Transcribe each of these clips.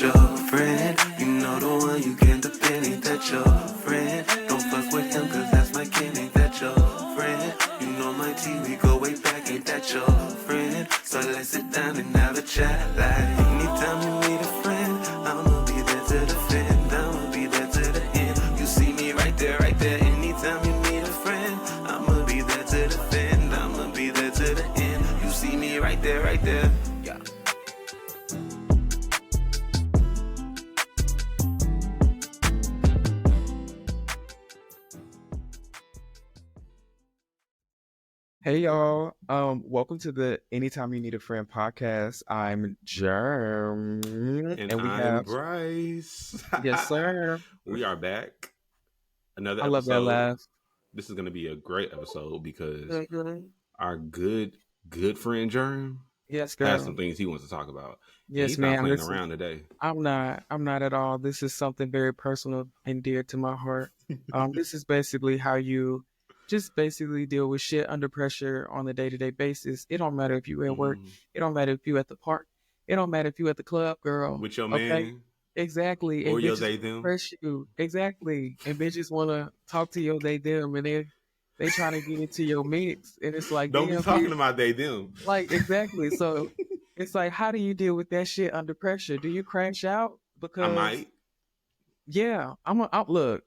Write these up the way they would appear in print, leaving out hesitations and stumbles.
that your friend? You know the one you can't depend, ain't that your friend? Don't fuck with him cause that's my kid, ain't that your friend? You know my T, we go way back, ain't that your friend? So let's sit down and have a chat like anytime you need a friend, I'ma be there to defend, I'ma be there to the end. You see me right there, anytime you need a friend, I'ma be there to defend, I'ma be there to the end. You see me right there, yeah. Hey y'all, welcome to the Anytime You Need a Friend podcast. I'm Jerm, and we I'm have Bryce. yes sir. We are back. Another I episode. love that laugh. This is going to be a great episode because Mhm. our good friend Jerm Yes, has girl. some things he wants to talk about. Yes, he's man. not playing Listen, around today. I'm not at all. This is something very personal and dear to my heart. This is basically how you just basically deal with shit under pressure on a day-to-day basis. It don't matter if you at work. It don't matter if you at the park. It don't matter if you at the club, girl. With your Okay? man. Exactly. Or and your bitches they them. press you. Exactly. And bitches want to talk to your they them, and they trying to get into your mix, and it's like, Don't damn, be talking bitch. about they them. Like, exactly. So it's like, how do you deal with that shit under pressure? Do you crash out? Because I might. yeah, look,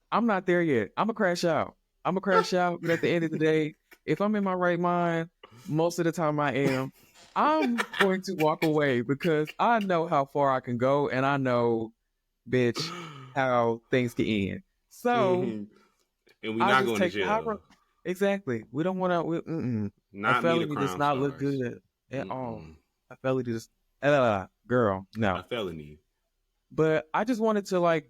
I'm not there yet. I'm gonna crash out. But at the end of the day, if I'm in my right mind, most of the time I am, I'm going to walk away because I know how far I can go, and I know, bitch, how things can end. So and we're not going to jail. Exactly. We don't want to. Not a felony me, the does crime not look stars. good at all. A felony just girl, no. A felony. But I just wanted to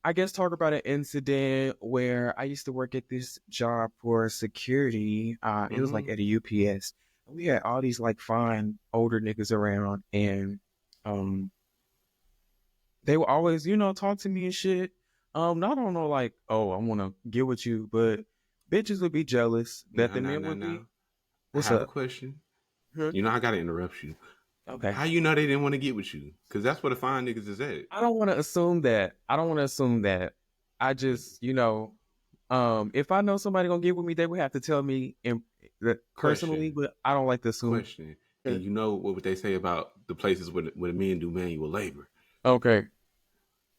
I guess talk about an incident where I used to work at this job for security. It was like at a UPS. We had all these fine older niggas around, and they would always, talk to me and shit. Not on no oh, I want to get with you, but bitches would be jealous that the men would be. What's I have up? a question. Huh? You know, I got to interrupt you. Okay. How you know they didn't want to get with you? Because that's what the fine niggas is at. I don't want to assume that. I just, if I know somebody gonna get with me, they would have to tell me personally, but I don't like to assume. Question. And you know what they say about the places where men do manual labor? Okay.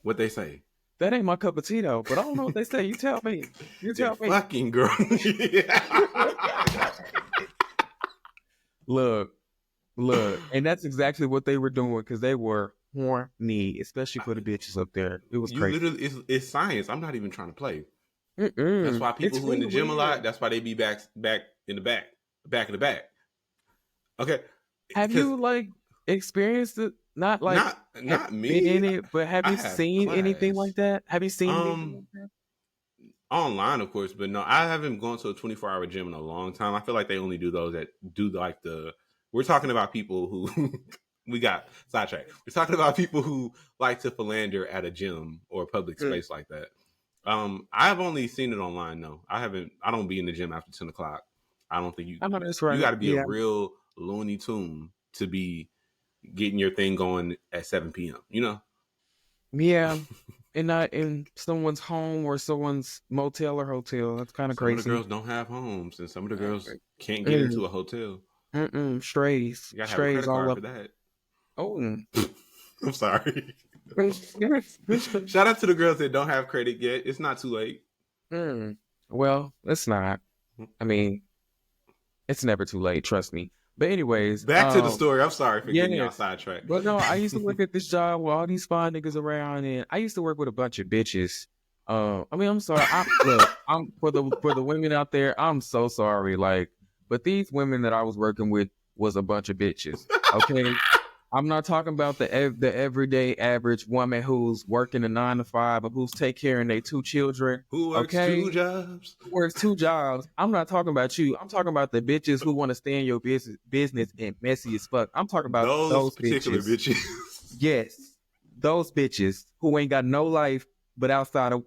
What they say? That ain't my cup of tea though, but I don't know what they say. You tell me. Fucking girl. Look, and that's exactly what they were doing because they were horny, especially for the bitches up there. It was crazy. Literally, it's science. I'm not even trying to play. Mm-mm. That's why people who in the gym a lot. That's why they be back in the back of the back. Okay. Have you experienced it? Not me been in it, but have you seen anything like that? Have you seen anything like that? Online, of course, but no, I haven't gone to a 24-hour gym in a long time. I feel like they only do those that do we're talking about people who we got sidetracked. We're talking about people who like to philander at a gym or a public space like that. I've only seen it online though. I don't be in the gym after 10 o'clock. I don't think I know that's right. You got to be a real Looney Tune to be getting your thing going at 7 p.m. Yeah. And not in someone's home or someone's motel or hotel. That's kind of crazy. Some of the girls don't have homes, and some of the girls can't get into a hotel. Strays. You gotta have Strays a credit card all for that. Oh. I'm sorry. Shout out to the girls that don't have credit yet. It's not too late. Well, it's not. I mean, it's never too late. Trust me. But anyways, back to the story. I'm sorry for getting y'all sidetracked. But no, I used to work at this job with all these fine niggas around, and I used to work with a bunch of bitches. I'm sorry. I'm for the women out there. I'm so sorry. But these women that I was working with was a bunch of bitches. Okay. I'm not talking about the everyday average woman who's working a 9 to 5 or who's take care of their 2 children. Who works 2 jobs? Who works 2 jobs. I'm not talking about you. I'm talking about the bitches who want to stay in your business and messy as fuck. I'm talking about those particular bitches. Yes. Those bitches who ain't got no life but outside of,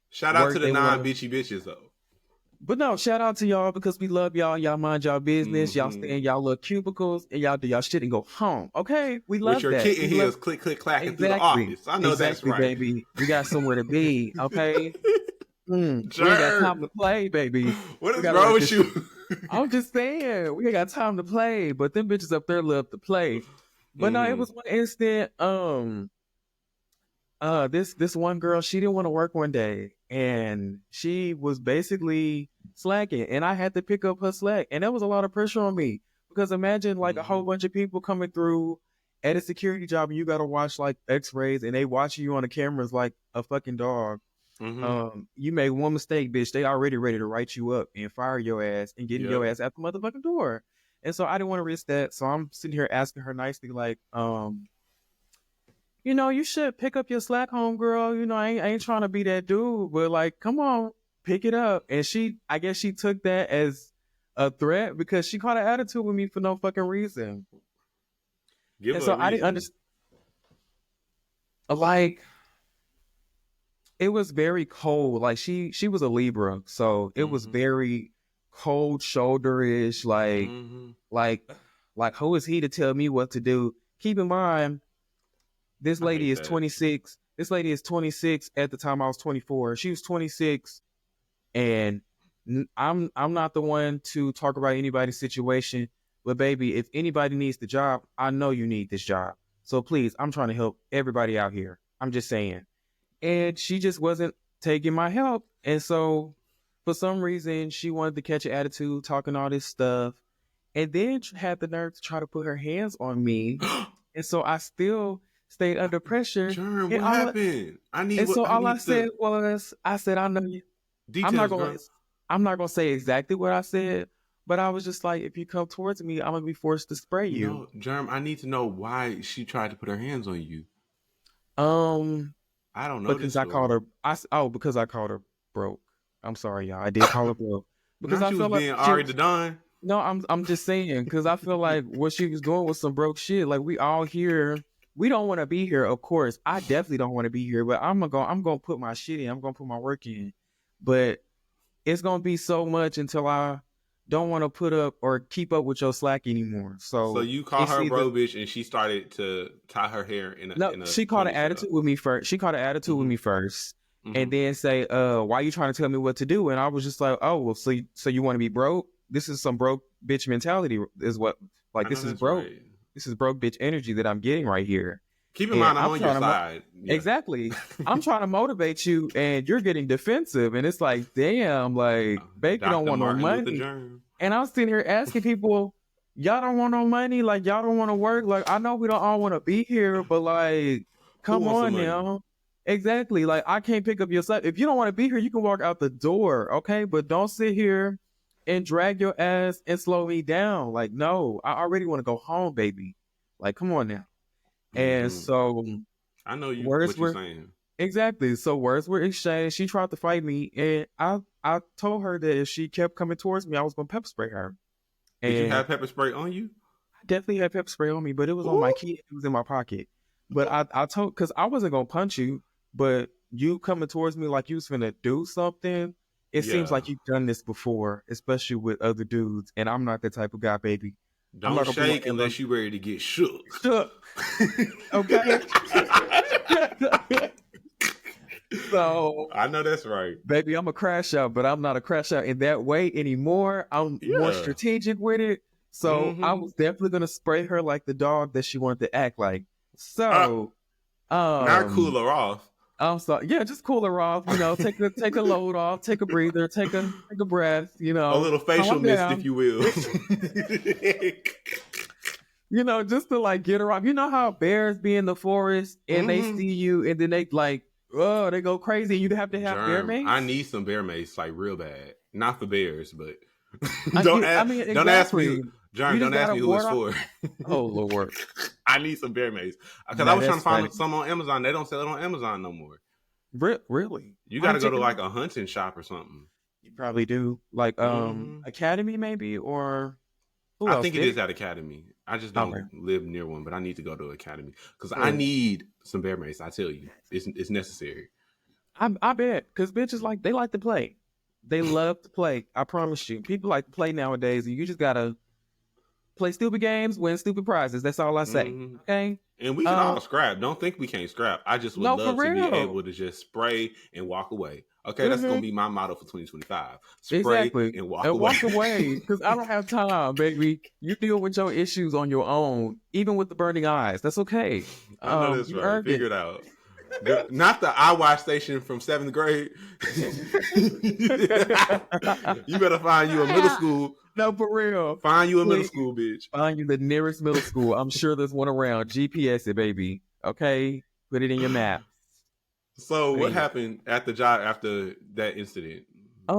Shout out to the non-bitchy bitches though. But no, shout out to y'all because we love y'all. Y'all mind y'all business. Y'all stay in Mhm. y'all little cubicles and y'all do y'all shit and go home. Okay, we With love your that. kitten We love heels click, click, clacking through the exactly, office. I know that's exactly, right. baby. We got somewhere to be. Okay, we ain't got time Jerm, to play, baby. what We is gotta wrong work with this shit. you? I'm just saying, we ain't got time to play. But them bitches up there love to play. But no, it Hmm. was one instant. This one girl, she didn't want to work one day, and she was basically slacking, and I had to pick up her slack, and that was a lot of pressure on me because imagine like a whole bunch of people coming through at a security job, and you got to watch like X-rays, and they watching you on the cameras like a fucking dog. Hmm. You made one mistake, bitch, they already ready to write you up and fire your ass and getting your Yep. ass out the motherfucking door. And so I didn't want to risk that, so I'm sitting here asking her nicely, like, you should pick up your slack, homegirl. I ain't trying to be that dude, but like, come on, pick it up. And I guess she took that as a threat because she caught an attitude with me for no fucking reason. Give And her a so I didn't reason. understand. Like, it was very cold. Like she was a Libra, so it was Hmm. very cold shoulderish. Hmm. Like, like who is he to tell me what to do? Keep in mind, this I lady hate is that. 26. This lady is 26 at the time I was 24. She was 26, and I'm not the one to talk about anybody's situation. But baby, if anybody needs the job, I know you need this job. So please, I'm trying to help everybody out here. I'm just saying. And she just wasn't taking my help. And so for some reason, she wanted to catch an attitude, talking all this stuff, and then had the nerve to try to put her hands on me. And so I still stayed under pressure. Jerm, And what all happened? and so I all I need said the was, I said, I know you. I'm not details, gonna bro. I'm not gonna say exactly what I said, but I was just like, if you come towards me, I'm gonna be forced to spray you. No, Jerm, I need to know why she tried to put her hands on you. Um, I don't know this because I called story. her. Because I called her broke. I'm sorry, y'all. I did call her broke because Not I you was felt like being she Ari the was. Don. No, I'm just saying because I feel like what she was doing was some broke shit. Like we all here, we don't want to be here. Of course, I definitely don't want to be here. But I'm gonna put my shit in. I'm gonna put my work in. But it's gonna be so much until I don't want to put up or keep up with your slack anymore. So So you call it's her either bro bitch, and she started to tie her hair in no. a She caught an ponytail. attitude with me first. She caught an attitude with Hmm. me first, Hmm. and then say, why you trying to tell me what to do?" And I was just like, "Oh, well, so you want to be broke? This is some broke bitch mentality. Is what like I know this is that's broke. right. This is broke bitch energy that I'm getting right here." Keep in And mind, I'm I'm on your trying to side. Yeah. exactly. I'm trying to motivate you, and you're getting defensive, and it's like, damn, like baby don't Dr. want no Martin Luther money. Jerm. And I'm sitting here asking people, y'all don't want no money? Like, y'all don't want to work? Like, I know we don't all want to be here, but like, Who come wants some on money? now. Exactly. Like, I can't pick up your stuff. If you don't want to be here, you can walk out the door, okay? But don't sit here and drag your ass and slow me down. Like, no, I already want to go home, baby. Like, come on now. And Hmm. so I know you. words What you were saying? exactly. So words were exchanged. She tried to fight me, and I told her that if she kept coming towards me, I was gonna pepper spray her. Did you And have pepper spray on you? I definitely had pepper spray on me, but it was on Ooh. my key. It was in my pocket. But I told because I wasn't gonna punch you, but you coming towards me like you was finna do something. It seems Yeah. like you've done this before, especially with other dudes, and I'm not that type of guy, baby. I'm Don't not gonna put my shake hands on unless you ready to get shook. shook. Okay. So I know that's right. baby, I'm a crash out, but I'm not a crash out in that way anymore. I'm more Yeah. strategic with it. So I Mm-hmm. was definitely gonna spray her like the dog that she wanted to act like. Uh, So Not um cooler off. I'm sorry, yeah, just cool her off, take a load off, take a breather, take a breath, A little facial calm mist, if down. you will. Just to like get her off. You know how bears be in the forest and they Hmm. see you and then they like, oh, they go crazy. You have to have bear Germ, I mace. need some bear mace like real bad. Not for bears, but I, don't I ask. mean, Don't ask me. exactly. Germ, You just don't ask gotta me who it's ward off. for. Oh Lord, I need some bear mace because I now was trying that's to find funny. some on Amazon. They don't sell it on Amazon no more. Really? You Why got to didn't go you to take like it? a hunting shop or something. You probably do. Like Hmm. Academy maybe or who I else think it did is it? at Academy. I just Okay. don't live near one, but I need to go to Academy because I Cool. need some bear mace. I tell you, it's necessary. I bet because bitches like they like to play. They love to play. I promise you. People like to play nowadays, and you just gotta play stupid games, win stupid prizes. That's all I say. Mhm. Okay. And we can all scrap. Don't think we can't scrap. I just would No, for love to be real. able to just spray and walk away. Okay, that's gonna be my motto for 2025. Spray Exactly. and walk And away. walk away. Because I don't have time, baby. You deal with your issues on your own, even with the burning eyes. That's okay. I know that's You right. earned Figure it. it out. Not the iWatch station from 7th grade. You better find you a middle school. No, for real. Find you a middle Please. school, bitch. Find you the nearest middle school. I'm sure there's one around. GPS it, baby. Okay? Put it in your map. So what Yeah. happened at the job after that incident?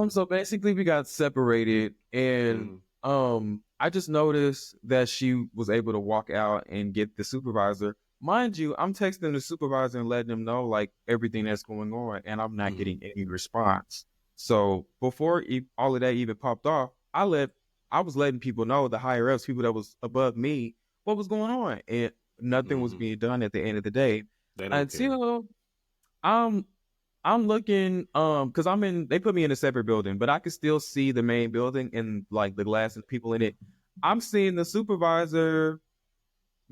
So basically we got separated, and I just noticed that she was able to walk out and get the supervisor. Mind you, I'm texting the supervisor and letting him know like everything that's going on, and I'm not getting any response. So before all of that even popped off, I was letting people know, the higher ups, people that was above me, what was going on, and nothing was being done at the end of the day. They don't care. Until I'm looking, because they put me in a separate building, but I can still see the main building and like the glass and people in it. I'm seeing the supervisor.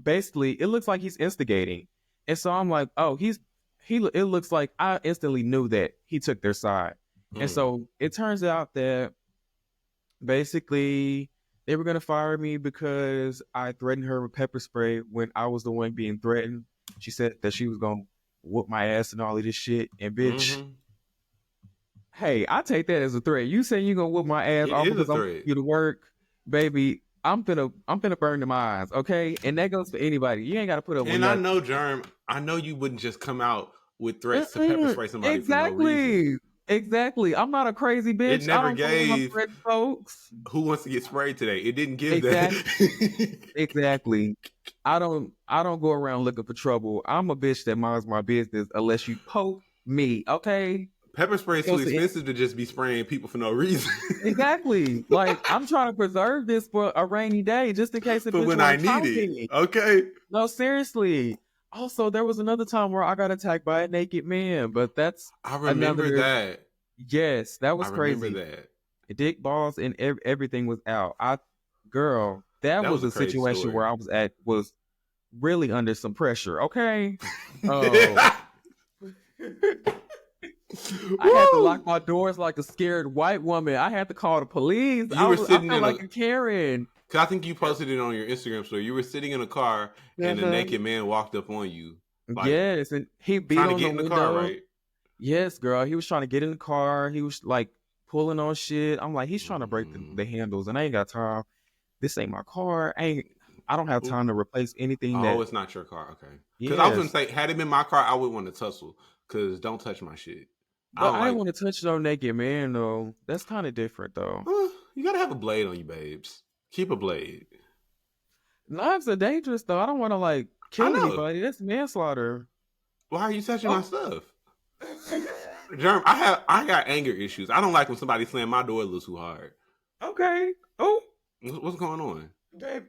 Basically, it looks like he's instigating, and so I'm like, oh, it looks like I instantly knew that he took their side, and so it turns out that basically they were gonna fire me because I threatened her with pepper spray when I was the one being threatened. She said that she was gonna whoop my ass and all of this shit, and bitch, hey, I take that as a threat. You say you gonna whoop my ass all because I'm you to work, baby. I'm finna burn them eyes, okay? And that goes for anybody. You ain't gotta put up with I know, Jerm, I know you wouldn't just come out with threats to pepper spray somebody for no reason. Exactly. I'm not a crazy bitch. It never I don't gave folks. Who wants to get sprayed today? It didn't give that. Exactly. I don't go around looking for trouble. I'm a bitch that minds my business unless you poke me, okay? Pepper spray is too expensive to just be spraying people for no reason. Exactly. Like, I'm trying to preserve this for a rainy day, just in case for when I need it. Okay. No, seriously. Also, there was another time where I got attacked by a naked man, but that's I remember that. Yes, that was crazy. I remember that. Dick, balls, and everything was out. That was a situation where I was really under some pressure. Okay. I had to lock my doors like a scared white woman. I had to call the police. I felt like a Karen. Cause I think you posted it on your Instagram story. You were sitting in a car and a naked man walked up on you. Like, yes, and he beat on the window. Car, right? Yes, girl. He was trying to get in the car. He was like pulling on shit. I'm like, he's trying to break the handles, and I ain't got time. This ain't my car. I don't have time to replace anything. It's not your car. Okay. Because I was gonna say, had it been my car, I would want to tussle. Cause don't touch my shit. But I don't want to touch no naked man though. That's kind of different though. You gotta have a blade on you, babes. Keep a blade. Knives are dangerous though. I don't want to like kill anybody. That's manslaughter. Why are you touching my stuff? Jerm, I got anger issues. I don't like when somebody slam my door a little too hard. Okay. Oh. What's going on? Babe.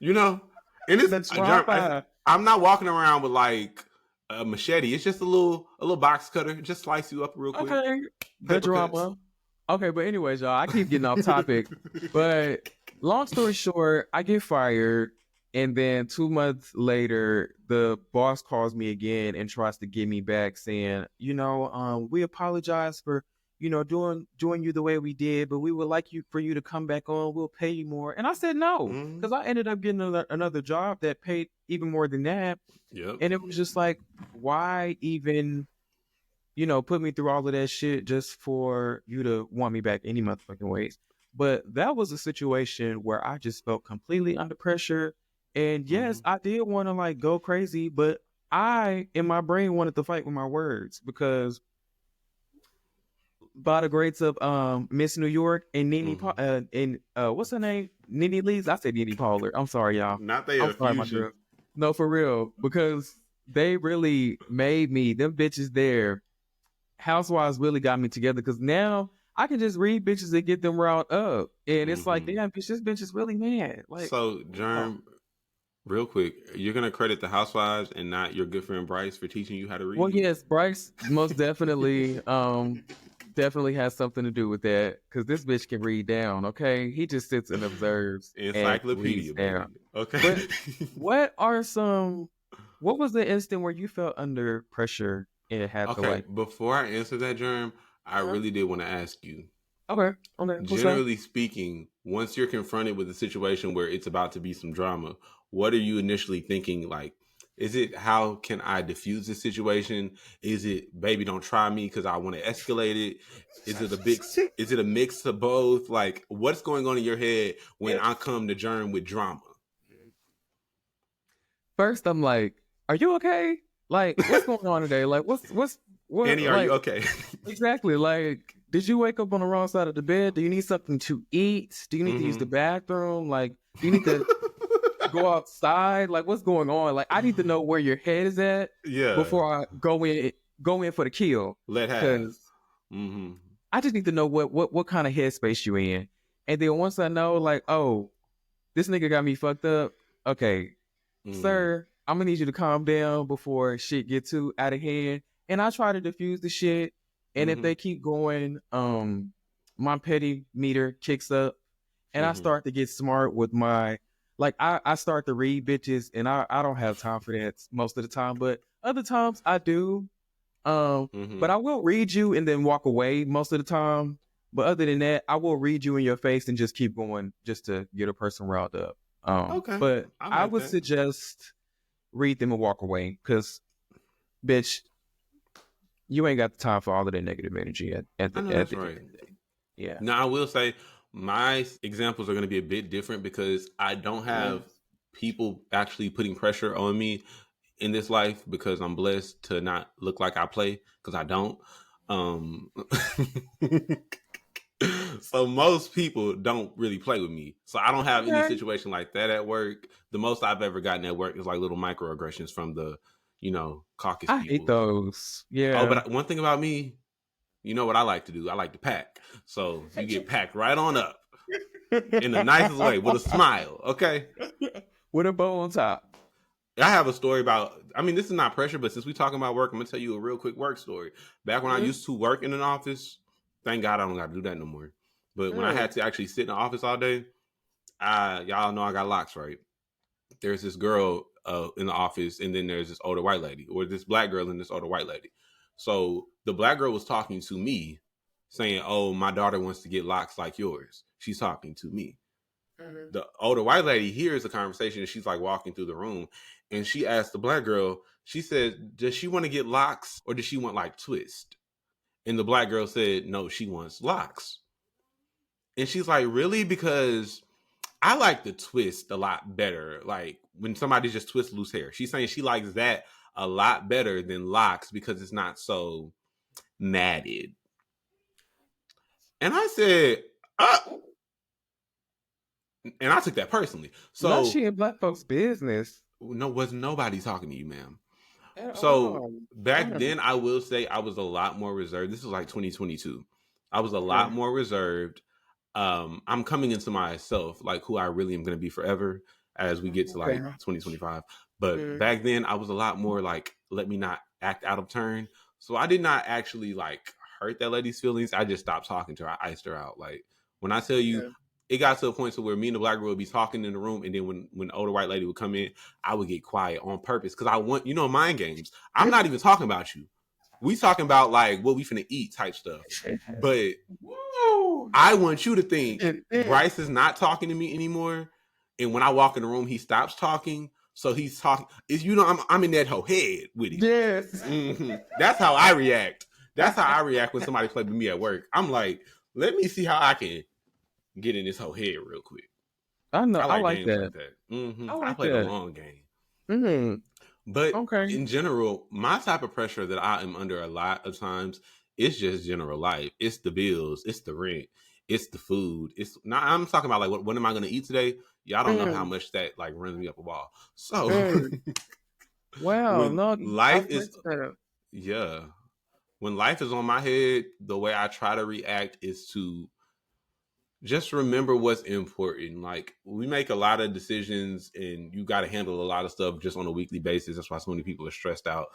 You know? And it's Jerm, I'm not walking around with like a machete. It's just a little box cutter. Just slice you up real quick. Okay. The drama. Okay, but anyways, y'all, I keep getting off topic. But long story short, I get fired, and then 2 months later, the boss calls me again and tries to get me back, saying, we apologize for, doing you the way we did, but we would like for you to come back on. We'll pay you more. And I said no, because I ended up getting another job that paid even more than that. Yep. And it was just like, why even, put me through all of that shit just for you to want me back any motherfucking ways. But that was a situation where I just felt completely under pressure. And yes, I did want to like go crazy, but I, in my brain, wanted to fight with my words, because by the grades of Miss New York and Nene what's her name? Nene Lees? I said Nene Pollard. I'm sorry, y'all. Not they are fusion. No, for real, because they really made me, them bitches there, Housewives really got me together, because now I can just read bitches and get them riled up. And it's like, damn, bitch, this bitch is really mad. Like, so, Jerm, real quick, you're going to credit the Housewives and not your good friend Bryce for teaching you how to read? Well, yes, Bryce most definitely definitely has something to do with that because this bitch can read down. Okay, he just sits and observes and reads Encyclopedia, down. baby. Okay. But what are some? What was the instant where you felt under pressure and had to Okay, like? before I answer that, Jerm, I Uh-huh. really did want to ask you. Okay, okay, what's up? Generally speaking, once you're confronted with a situation where it's about to be some drama, what are you initially thinking? Like, is it how can I diffuse the situation? Is it baby don't try me because I want to escalate it? Is it a big? Is it a mix of both? Like, what's going on in your head when I come to Jerm with drama? First, I'm like, "Are you okay? Like, what's going on today? Like, what? Annie, are you Like, okay? exactly. Like, did you wake up on the wrong side of the bed? Do you need something to eat? Do you need to use the bathroom? Like, do you need to go outside? Like, what's going on? Like, I need to know where your head is at Yeah, before I go in for the kill. let have. Because Mm-hmm. I just need to know what kind of headspace you in. And then once I know, like, oh, this nigga got me fucked up. Okay, sir, I'm gonna need you to calm down before shit get too out of hand. And I try to diffuse the shit. And if they keep going, my petty meter kicks up, and I start to get smart with my like I start to read bitches, and I don't have time for that most of the time, but other times I do. But I will read you and then walk away most of the time. But other than that, I will read you in your face and just keep going just to get a person riled up. Okay, But I I like would that. suggest read them and walk away because, bitch, you ain't got the time for all of that negative energy at I the know at that's the end right. of the day. Yeah. Now I will say my examples are going to be a bit different because I don't have people actually putting pressure on me in this life because I'm blessed to not look like I play because I don't. Um, so most people don't really play with me. So I don't have any Okay. situation like that at work. The most I've ever gotten at work is like little microaggressions from the, caucus I hate people. those. Oh, Yeah. but one thing about me, you know what I like to do? I like to pack. So you get packed right on up in the nicest way with a smile. Okay. With a bow on top. I have a story about, I mean, this is not pressure, but since we're talking about work, I'm going to tell you a real quick work story. Back when I used to work in an office, thank God I don't got to do that no more. But when I had to actually sit in the office all day, y'all know I got locks, right? There's this girl in the office, and then there's this older white lady, or this black girl and this older white lady. So the black girl was talking to me, saying, "Oh, my daughter wants to get locks like yours." She's talking to me. The older white lady hears the conversation, and she's like walking through the room, and she asked the black girl. She said, "Does she want to get locks, or does she want like twist?" And the black girl said, "No, she wants locks." And she's like, "Really?" Because I like the twist a lot better. Like when somebody just twists loose hair. She's saying she likes that a lot better than locks because it's not so matted. And I said, and I took that personally. Not So she in black folks' business no, was nobody talking to you, ma'am. at So all. back then, I will say I was a lot more reserved. This was like 2022. I was a lot Okay. more reserved. I'm coming into myself, like who I really am going to be forever as we get to Okay. like 2025. But Mm. back then, I was a lot more like, let me not act out of turn. So I did not actually like hurt that lady's feelings. I just stopped talking to her. I iced her out. Like when I tell you, Okay. it got to a point to where me and the black girl would be talking in the room, and then when the older white lady would come in, I would get quiet on purpose because I want, mind games. I'm not even talking about you. We talking about like what we finna eat type stuff. But Woo! I want you to think Mm. Bryce is not talking to me anymore, and when I walk in the room, he stops talking. So he's talking. Is I'm in that whole head with him. Yes. That's how I react. That's how I react when somebody plays with me at work. I'm like, let me see how I can get in this whole head real quick. I know. I I like like games that. like that. I I like play the that. long game. Mm-hmm. But Okay. in general, my type of pressure that I am under a lot of times is just general life. It's the bills, it's the rent, it's the food. It's not. I'm talking about like what am I going to eat today? Y'all don't know how Mm. much that like runs me up a wall. So Mm. Wow. when No, I life is appreciate that. yeah, when life is on my head, the way I try to react is to just remember what's important. Like, we make a lot of decisions and you got to handle a lot of stuff just on a weekly basis. That's why so many people are stressed out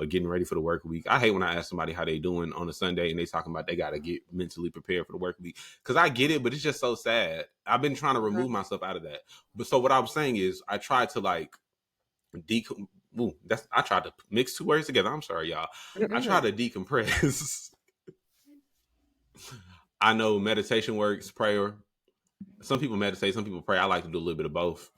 getting ready for the work week. I hate when I ask somebody how they doing on a Sunday and they talking about they got to get mentally prepared for the work week. Because I get it, but it's just so sad. I've been trying to remove myself out of that. But so what I was saying is I tried to like I tried to mix two words together. I'm sorry, y'all. I tried to decompress. I know meditation works, prayer. Some people meditate, some people pray. I like to do a little bit of both.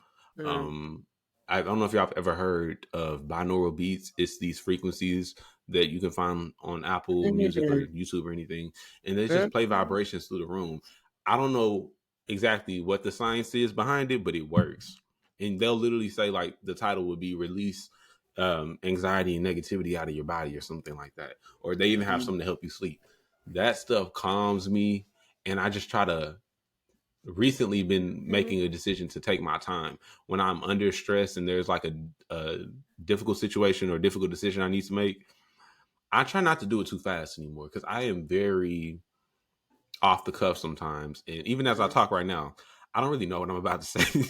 Um, I don't know if y'all have ever heard of binaural beats. It's these frequencies that you can find on Apple Music or YouTube or anything, and they just play vibrations through the room. I don't know exactly what the science is behind it, but it works. And they'll literally say like the title would be "Release Anxiety and Negativity Out of Your Body" or something like that. Or they even have something to help you sleep. That stuff calms me, and I just try to recently been making a decision to take my time when I'm under stress and there's like a difficult situation or difficult decision I need to make. I try not to do it too fast anymore because I am very off the cuff sometimes. And even as I talk right now, I don't really know what I'm about to say.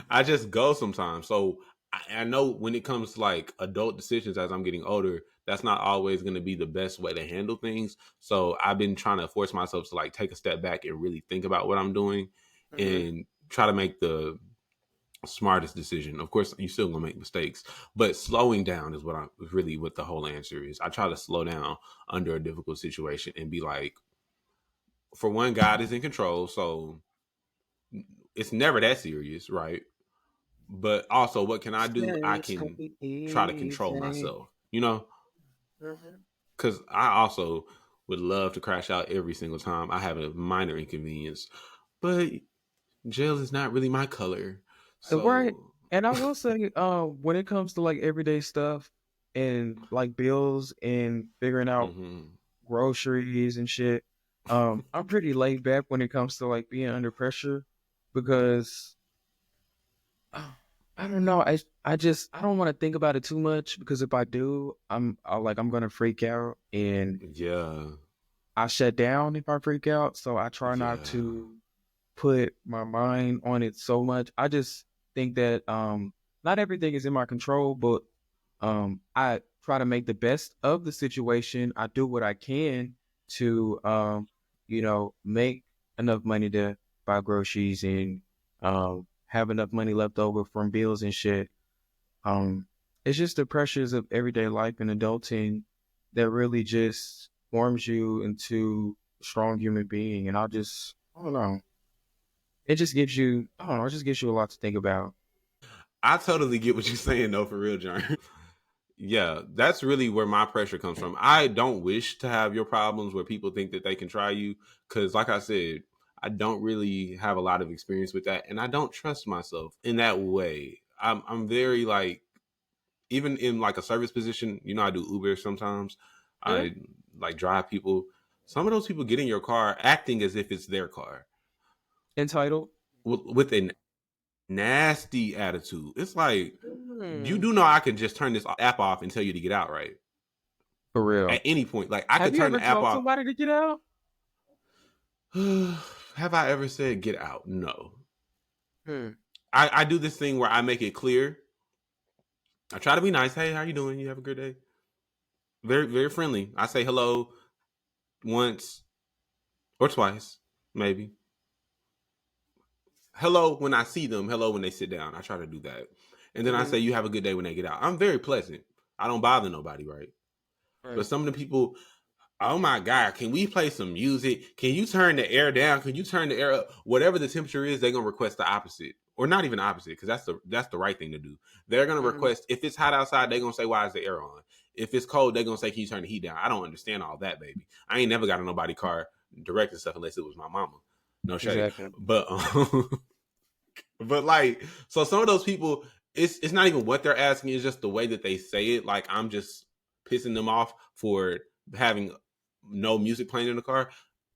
I just go sometimes. So I know when it comes to like adult decisions as I'm getting older, that's not always going to be the best way to handle things. So I've been trying to force myself to like take a step back and really think about what I'm doing and try to make the smartest decision. Of course, you still gonna make mistakes, but slowing down is what the whole answer is. I try to slow down under a difficult situation and be like, for one, God is in control, so it's never that serious, right? But also, what can I do? I It's gonna can be try to control easy. myself, because I also would love to crash out every single time I have a minor inconvenience, but jail is not really my color. Right. So, And I will say, when it comes to like everyday stuff and like bills and figuring out mhm. groceries and shit, I'm pretty laid back when it comes to like being under pressure because uh, I don't know. I don't want to think about it too much because if I do, I'm gonna freak out and Yeah, I shut down if I freak out. So I try not yeah. to put my mind on it so much. I just think that not everything is in my control, but I try to make the best of the situation. I do what I can to make enough money to buy groceries and have enough money left over from bills and shit. It's just the pressures of everyday life and adulting that really just forms you into a strong human being. And I don't know. It just gives you, I don't know, it just gives you a lot to think about. I totally get what you're saying, though, for real, John. Yeah, that's really where my pressure comes from. I don't wish to have your problems where people think that they can try you, because, like I said, I don't really have a lot of experience with that, and I don't trust myself in that way. I'm very like, even in like a service position, I do Uber sometimes. Yeah. I like drive people. Some of those people get in your car acting as if it's their car Entitled. with a nasty attitude. It's like, you Mm. do know I can just turn this app off and tell you to get out, right? For At real. any point, like I Have could you turn ever the app told off. somebody to get out? Have I ever said get out? No. Hmm. I do this thing where I make it clear. I try to be nice. Hey, how you doing? You have a good day. Very, very friendly. I say hello once or twice, maybe. Hello when I see them. Hello when they sit down. I try to do that. And then I say you have a good day when they get out. I'm very pleasant. I don't bother nobody, right? But Right. some of the people, oh my God, can we play some music? Can you turn the air down? Can you turn the air up? Whatever the temperature is, they're gonna request the opposite. Or not even opposite, because that's the right thing to do. They're gonna request, if it's hot outside, they're gonna say, why is the air on? If it's cold, they're gonna say, can you turn the heat down? I don't understand all that, baby. I ain't never got in nobody car directing stuff unless it was my mama. No shade. Exactly. But but like, so some of those people, it's not even what they're asking, it's just the way that they say it. Like, I'm just pissing them off for having no music playing in the car.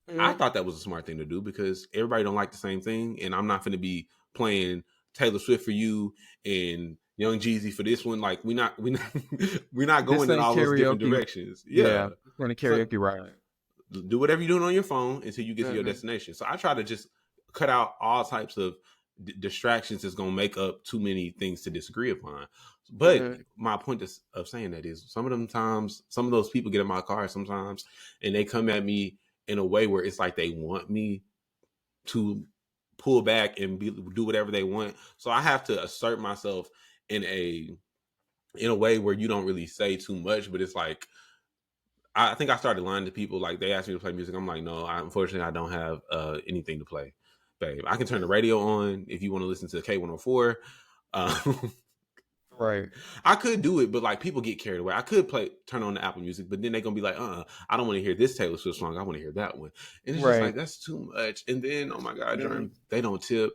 I Mhm. thought that was a smart thing to do because everybody don't like the same thing, and I'm not going to be playing Taylor Swift for you and Young Jeezy for this one. Like, we not This going in ain't all those different karaoke. directions. Yeah. Yeah. This ain't a So karaoke ride. do whatever you're doing on your phone until you get to your Mm-hmm. destination. So I try to just cut out all types of distractions that's going to make up too many things to disagree upon. But Mm-hmm. my point of saying that is some of them times, some of those people get in my car sometimes and they come at me in a way where it's like they want me to pull back and do whatever they want. So I have to assert myself in a way where you don't really say too much, but it's like I think I started lying to people. Like they asked me to play music. I'm like, no, unfortunately I don't have anything to play, babe. I can turn the radio on if you want to listen to K104. Right. I could do it, but like people get carried away. I could turn on the Apple Music, but then they're gonna be like, I don't want to hear this Taylor Swift song. I want to hear that one. And it's just like Right. that's too much. And then oh my god, Mm-hmm. Jerm, they don't tip.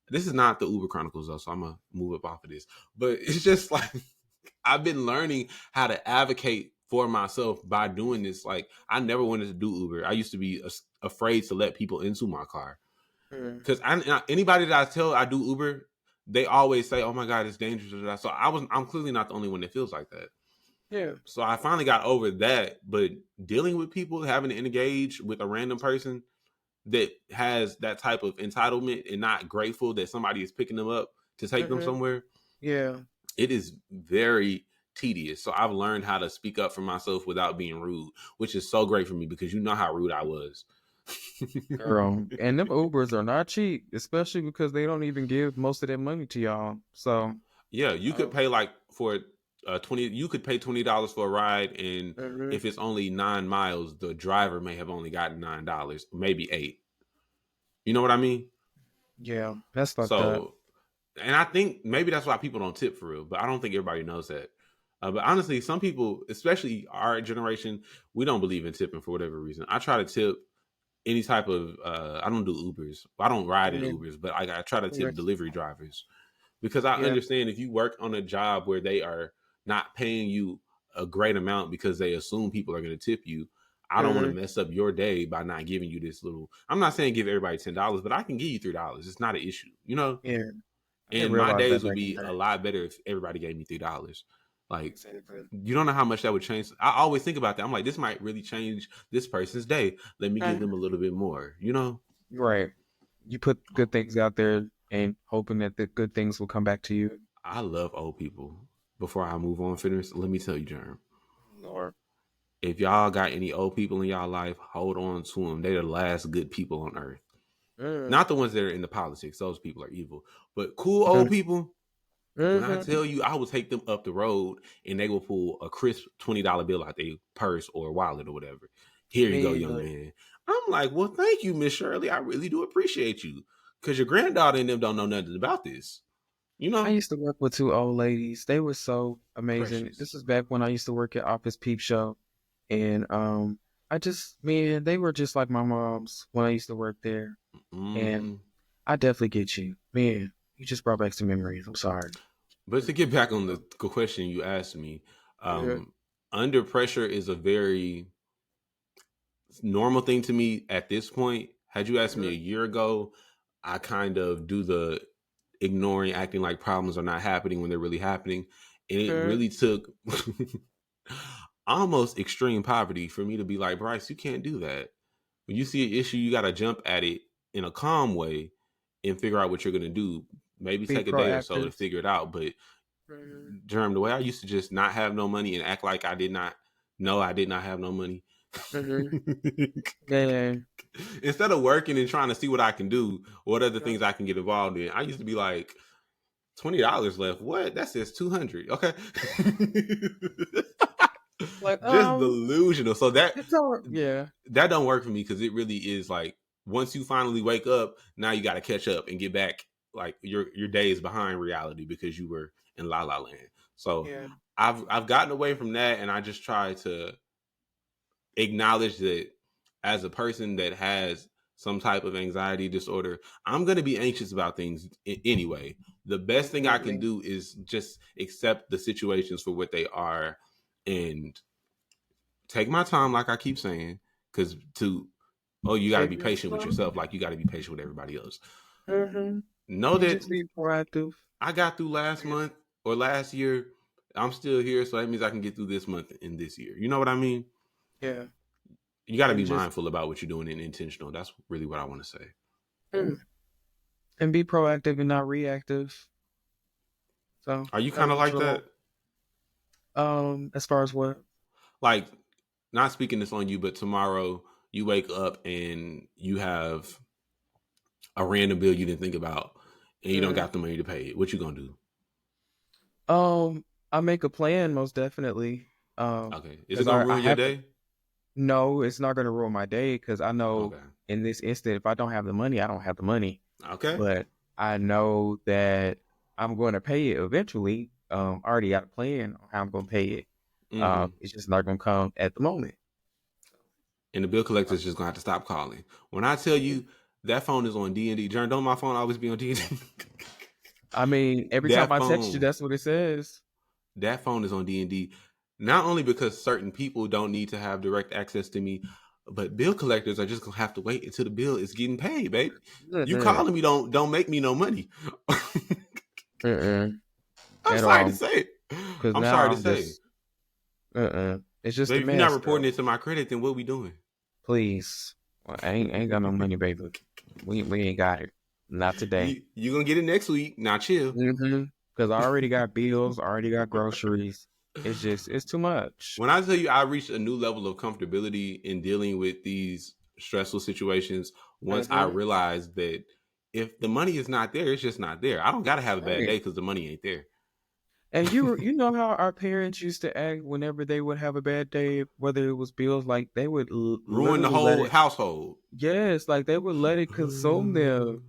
This is not the Uber Chronicles though, so I'm gonna move up off of this. But it's just like I've been learning how to advocate for myself by doing this. Like I never wanted to do Uber. I used to be afraid to let people into my car because anybody that I tell I do Uber, they always say, "Oh my god, it's dangerous." So I'm clearly not the only one that feels like that. Yeah. So I finally got over that. But dealing with people, having to engage with a random person that has that type of entitlement and not grateful that somebody is picking them up to take them Mm-hmm. somewhere, Yeah. it is very tedious. So I've learned how to speak up for myself without being rude, which is so great for me because you know how rude I was. Girl. And them Ubers are not cheap, especially because they don't even give most of their money to y'all. So Yeah, you could pay like for 20. You could pay $20 for a ride, and mm-hmm. if it's only 9 miles, the driver may have only gotten $9, maybe 8. You know what I mean? Yeah, that's fucked up. So, and I think maybe that's why people don't tip for real, but I don't think everybody knows that. But honestly, some people, especially our generation, we don't believe in tipping for whatever reason. I try to tip any type of. I don't do Ubers. I don't ride in Mm-hmm. Ubers, but I try to tip delivery drivers because I Yeah. understand if you work on a job where they are not paying you a great amount because they assume people are going to tip you. I don't want to Mm-hmm. mess up your day by not giving you this little. I'm not saying give everybody $10, but I can give you $3. It's not an issue, you know. Yeah. I didn't And my realize that days would back in be the a day. lot better if everybody gave me $3. Like, Exactly. you don't know how much that would change. I always think about that. I'm like, this might really change this person's day. Let me give them a little bit more, you know? Right. You put good things out there and hoping that the good things will come back to you. I love old people. Before I move on, finish, let me tell you, Jerm. Or If y'all got any old people in y'all life, hold on to them. They're the last good people on earth. Not the ones that are in the politics. Those people are evil. But cool old people, when I tell you, I will take them up the road and they will pull a crisp $20 bill out their purse or wallet or whatever. Here you go, young man. I'm like, well, thank you, Miss Shirley. I really do appreciate you. Because your granddaughter and them don't know nothing about this. You I know? used to work with two old ladies. They were so amazing. Precious. This was back when I used to work at Office Peep Show. And I just man, they were just like my moms when I used to work there. And I definitely get you. Man, you just brought back some memories. I'm sorry. But to get back on the question you asked me, under pressure is a very normal thing to me at this point. Had you asked me a year ago, I kind of do the ignoring, acting like problems are not happening when they're really happening. And it really took almost extreme poverty for me to be like, Bryce, you can't do that. When you see an issue, you got to jump at it in a calm way and figure out what you're going to do. Maybe Be take a day or so to proactive. figure it out. But Jerm, the way I used to just not have no money and act like I did not know I did not have no money. Yeah. Instead of working and trying to see what I can do, what other things I can get involved in, I used to be like, $20 left. What? That says 200. Okay. Like, just delusional. So that yeah. that don't work for me because it really is like once you finally wake up, now you got to catch up and get back. Like your day is behind reality because you were in La La Land. So I've gotten away from that, and I just try to acknowledge that as a person that has some type of anxiety disorder, I'm going to be anxious about things anyway. The best thing I can do is just accept the situations for what they are and take my time, like I keep saying, because you got to be patient with yourself, like you got to be patient with everybody else. Know that just be proactive. I got through last month or last year. I'm still here, so that means I can get through this month and this year. You know what I mean? Yeah. You got to and be just mindful about what you're doing and intentional. That's really what I want to say. mm, and be proactive and not reactive. So Are you that kind of was like real. that? As far as what? Like, not speaking this on you, but tomorrow you wake up and you have a random bill you didn't think about, and you don't Mm. got the money to pay it. What you gonna do? I make a plan most definitely. Okay, is it Because gonna I ruin your have to. day? No, it's not gonna ruin my day because I know Okay, in this instant, if I don't have the money, I don't have the money. okay. But I know that I'm going to pay it eventually. I already got a plan on how I'm going to pay it. Mm-hmm. It's just not going to come at the moment. And the bill collector is just gonna have to stop calling. When I tell you that phone is on D&D, Jerm, don't my phone always be on D&D? I mean, every time that I text you, phone, that's what it says. that phone is on D&D. Not only because certain people don't need to have direct access to me, but bill collectors are just gonna have to wait until the bill is getting paid, babe. You Mm-mm, calling me don't make me no money. mm-mm, I'm at sorry to all. say. Because I'm now sorry to I'm say. just, it's just a Baby, if you're not mess, reporting bro. it to my credit, then what we doing? Please. Well, I ain't got no money, baby. We ain't got it. Not today. You gonna get it next week. Now chill. Because I already got bills, I already got groceries. It's too much. When I tell you I reached a new level of comfortability in dealing with these stressful situations, once I Mm-hmm. realized that if the money is not there, it's just not there. I don't gotta have a bad Right. day because the money ain't there. And you know how our parents used to act whenever they would have a bad day, whether it was bills, like they would Ruin the literally let whole it. household. Yes, like they would let it consume them,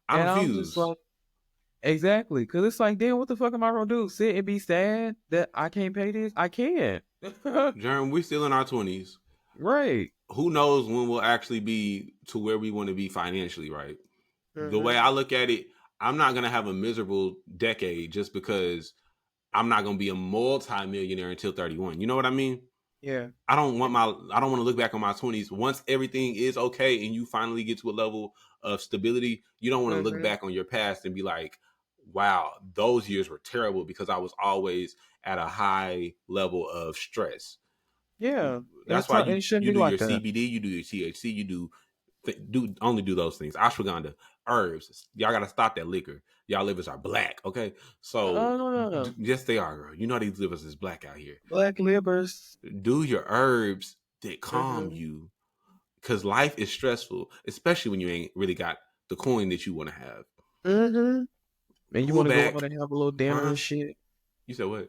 I and I'm just refuse. like, exactly, because it's like, then what the fuck am I gonna do? Sit and be sad that I can't pay this? I can't. Jerm, we're still in our 20s. Right. Who knows when we'll actually be to where we want to be financially, right? The way Mm-hmm. I look at it, I'm not going to have a miserable decade just because I'm not going to be a multi-millionaire until 31. You know what I mean? Yeah. I don't want to look back on my 20s once everything is okay and you finally get to a level of stability. You don't want to look Mm-hmm. back on your past and be like, wow, those years were terrible because I was always at a high level of stress. Yeah. And That's why and it shouldn't you be do your like that. CBD, you do your THC, you do only do those things. Ashwagandha, herbs. Y'all gotta stop that liquor. Y'all livers are black, okay? So Uh, yes, they are, girl. You know these livers is black out here. Black livers. Do your herbs that calm Mm-hmm. you, because life is stressful, especially when you ain't really got the coin that you want to have. Mm-hmm. And you Pull want to go out back, and have a little dinner huh? and shit. You said what?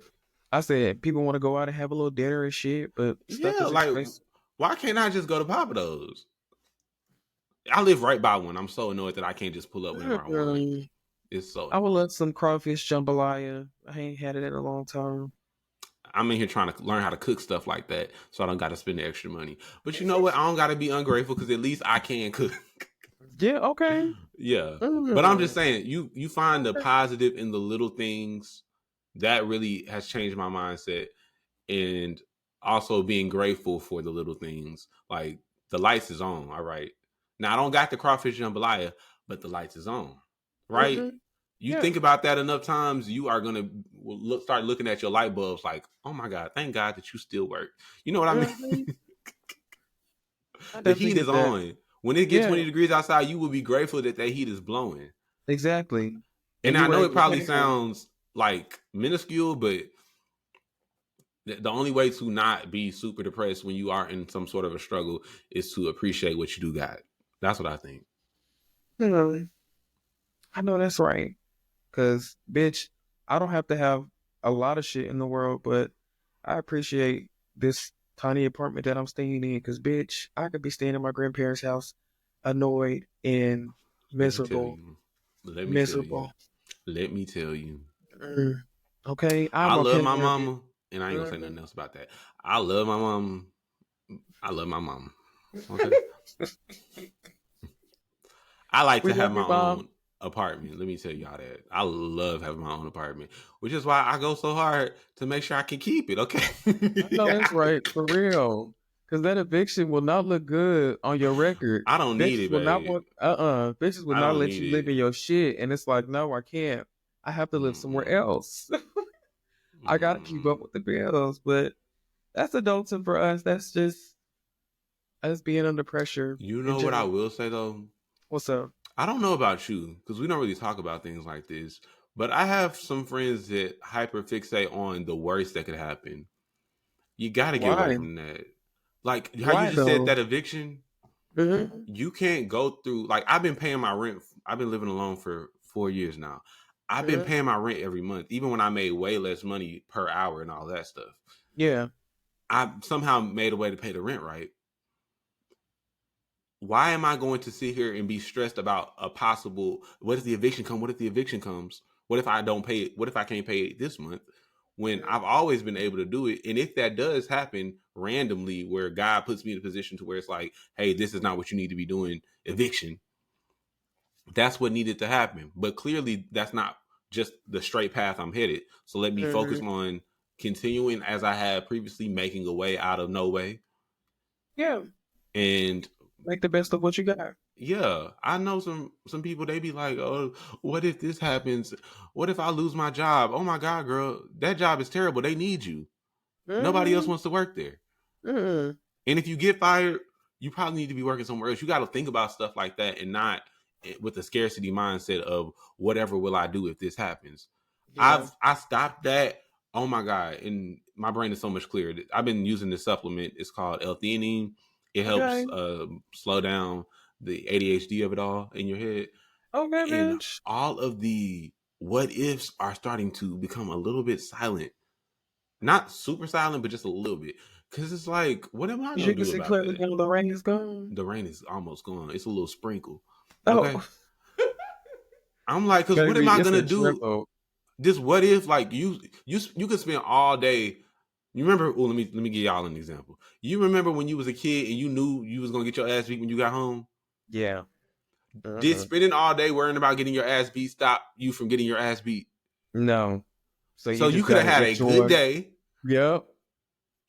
I said people want to go out and have a little dinner and shit, but stuff Yeah, is like expensive. why can't I just go to Papados? I live right by one. I'm so annoyed that I can't just pull up whenever I want. Mm-mm. It's so I would annoying. love some crawfish jambalaya. I ain't had it in a long time. I'm in here trying to learn how to cook stuff like that, so I don't got to spend the extra money. But you know what? I don't got to be ungrateful because at least I can cook. Yeah, okay. Yeah, but I'm just Mm. saying, you find the positive in the little things. That really has changed my mindset, and also being grateful for the little things. Like the lights is on. All right, now I don't got the crawfish jambalaya, but the lights is on. Right. Mm-hmm. You Yeah. think about that enough times, you are gonna start looking at your light bulbs like, oh my god, thank God that you still work. You know what I mean? Mm-hmm. I The definitely heat is get that. on. When it gets Yeah, 20 degrees outside, you will be grateful that heat is blowing. exactly. And And you I were know it able to probably pay for it. sounds like minuscule, but the only way to not be super depressed when you are in some sort of a struggle is to appreciate what you do got. That's what I think. Mm. I know that's right. Cause bitch, I don't have to have a lot of shit in the world, but I appreciate this tiny apartment that I'm staying in. Cause bitch, I could be staying in my grandparents' house, annoyed and Let me tell miserable, you. Let me tell you. miserable. Let me tell you. Mm. Okay, I I'm a love my pandemic. mama, and I ain't gonna say Mhm. nothing else about that. I love my mom. I love my mom. Okay. I like We to have love my you, mom. own apartment. Let me tell y'all that. I love having my own apartment, which is why I go so hard to make sure I can keep it. Okay. I know that's right, for real. Cause that eviction will not look good on your record. I don't need Bitches it, will not babe. want bitches will I not don't let need you live it. in your shit. And it's like, no, I can't. I have to live somewhere Mm-mm. else. I gotta keep Mm-mm. up with the bills. But that's adulting for us. That's just Us being under pressure. You In know what I general. will say though? What's up? I don't know about you because we don't really talk about things like this, but I have some friends that hyper fixate on the worst that could happen. You got to get away Why? from that. Like how you Why just said though? that eviction, Mm-hmm. you can't go through. Like I've been paying my rent. I've been living alone for 4 years now. I've been Mm-hmm. paying my rent every month, even when I made way less money per hour and all that stuff. Yeah. I somehow made a way to pay the rent right. Why am I going to sit here and be stressed about a possible what if the eviction comes? What if the eviction comes? What if I don't pay it? What if I can't pay it this month? When I've always been able to do it. And if that does happen randomly where God puts me in a position to where it's like, hey, this is not what you need to be doing, eviction, that's what needed to happen. But clearly that's not just the straight path I'm headed. So let me focus Mm-hmm. on continuing as I had previously, making a way out of no way. Yeah. And Make the best of what you got. yeah, I know some people they be like, "Oh, what if this happens? What if I lose my job? Oh my god, girl, that job is terrible. They need you. Nobody else Mm-hmm. wants to work there. Mm-hmm. And if you get fired, you probably need to be working somewhere else. You got to think about stuff like that and not with the scarcity mindset of whatever will I do if this happens. Yeah. I stopped that. Oh my god, and my brain is so much clearer. I've been using this supplement. It's called L-theanine. It helps Okay. slow down the ADHD of it all in your head. Okay, And bitch. all of the what ifs are starting to become a little bit silent. Not super silent, but just a little bit. Because it's like, what am I You going to can do see about clearly that? now the rain is gone. The rain is almost gone. It's a little sprinkle. Okay. Oh, I'm like, because what am baby, I it's going a to do? drizzle. This what if, like, you could spend all day. You remember, well, let me give y'all an example. You remember when you was a kid and you knew you was going to get your ass beat when you got home? Yeah. Did Uh-huh. spending all day worrying about getting your ass beat stop you from getting your ass beat? No. So So you you just could have gotta had a good enjoy. day Yep.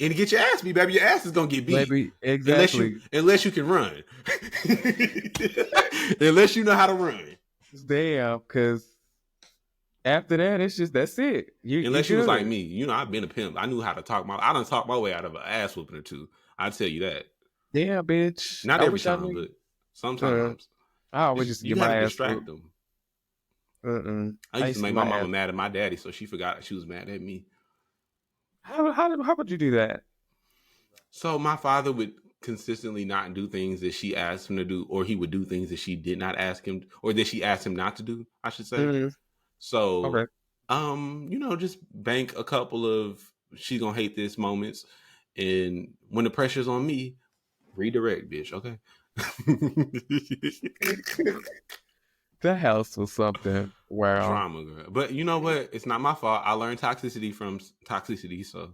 and get your ass beat, baby. Your ass is gonna get beat Baby, unless exactly. you can run, unless you know how to run. Damn, because after that, it's just that's it. You Unless you was like good. me, I've been a pimp. I knew how to talk I done talk my way out of an ass whooping or two. I tell you that. Yeah, bitch. Not I every wish I time, knew. but Uh, sometimes. I always used to You get got to my ass distract whooped. them. I I used to used to make get my my ass. mama mad at my daddy, so she forgot she was mad at me. How would you do that? So my father would consistently not do things that she asked him to do, or he would do things that she did not ask him, or that she asked him not to do, I should say. Mm, So, okay. just bank a couple of she gonna hate this moments, and when the pressure's on me, redirect, bitch. Okay. That house was something. Wow. Drama, girl. But you know what? It's not my fault. I learned toxicity from toxicity, so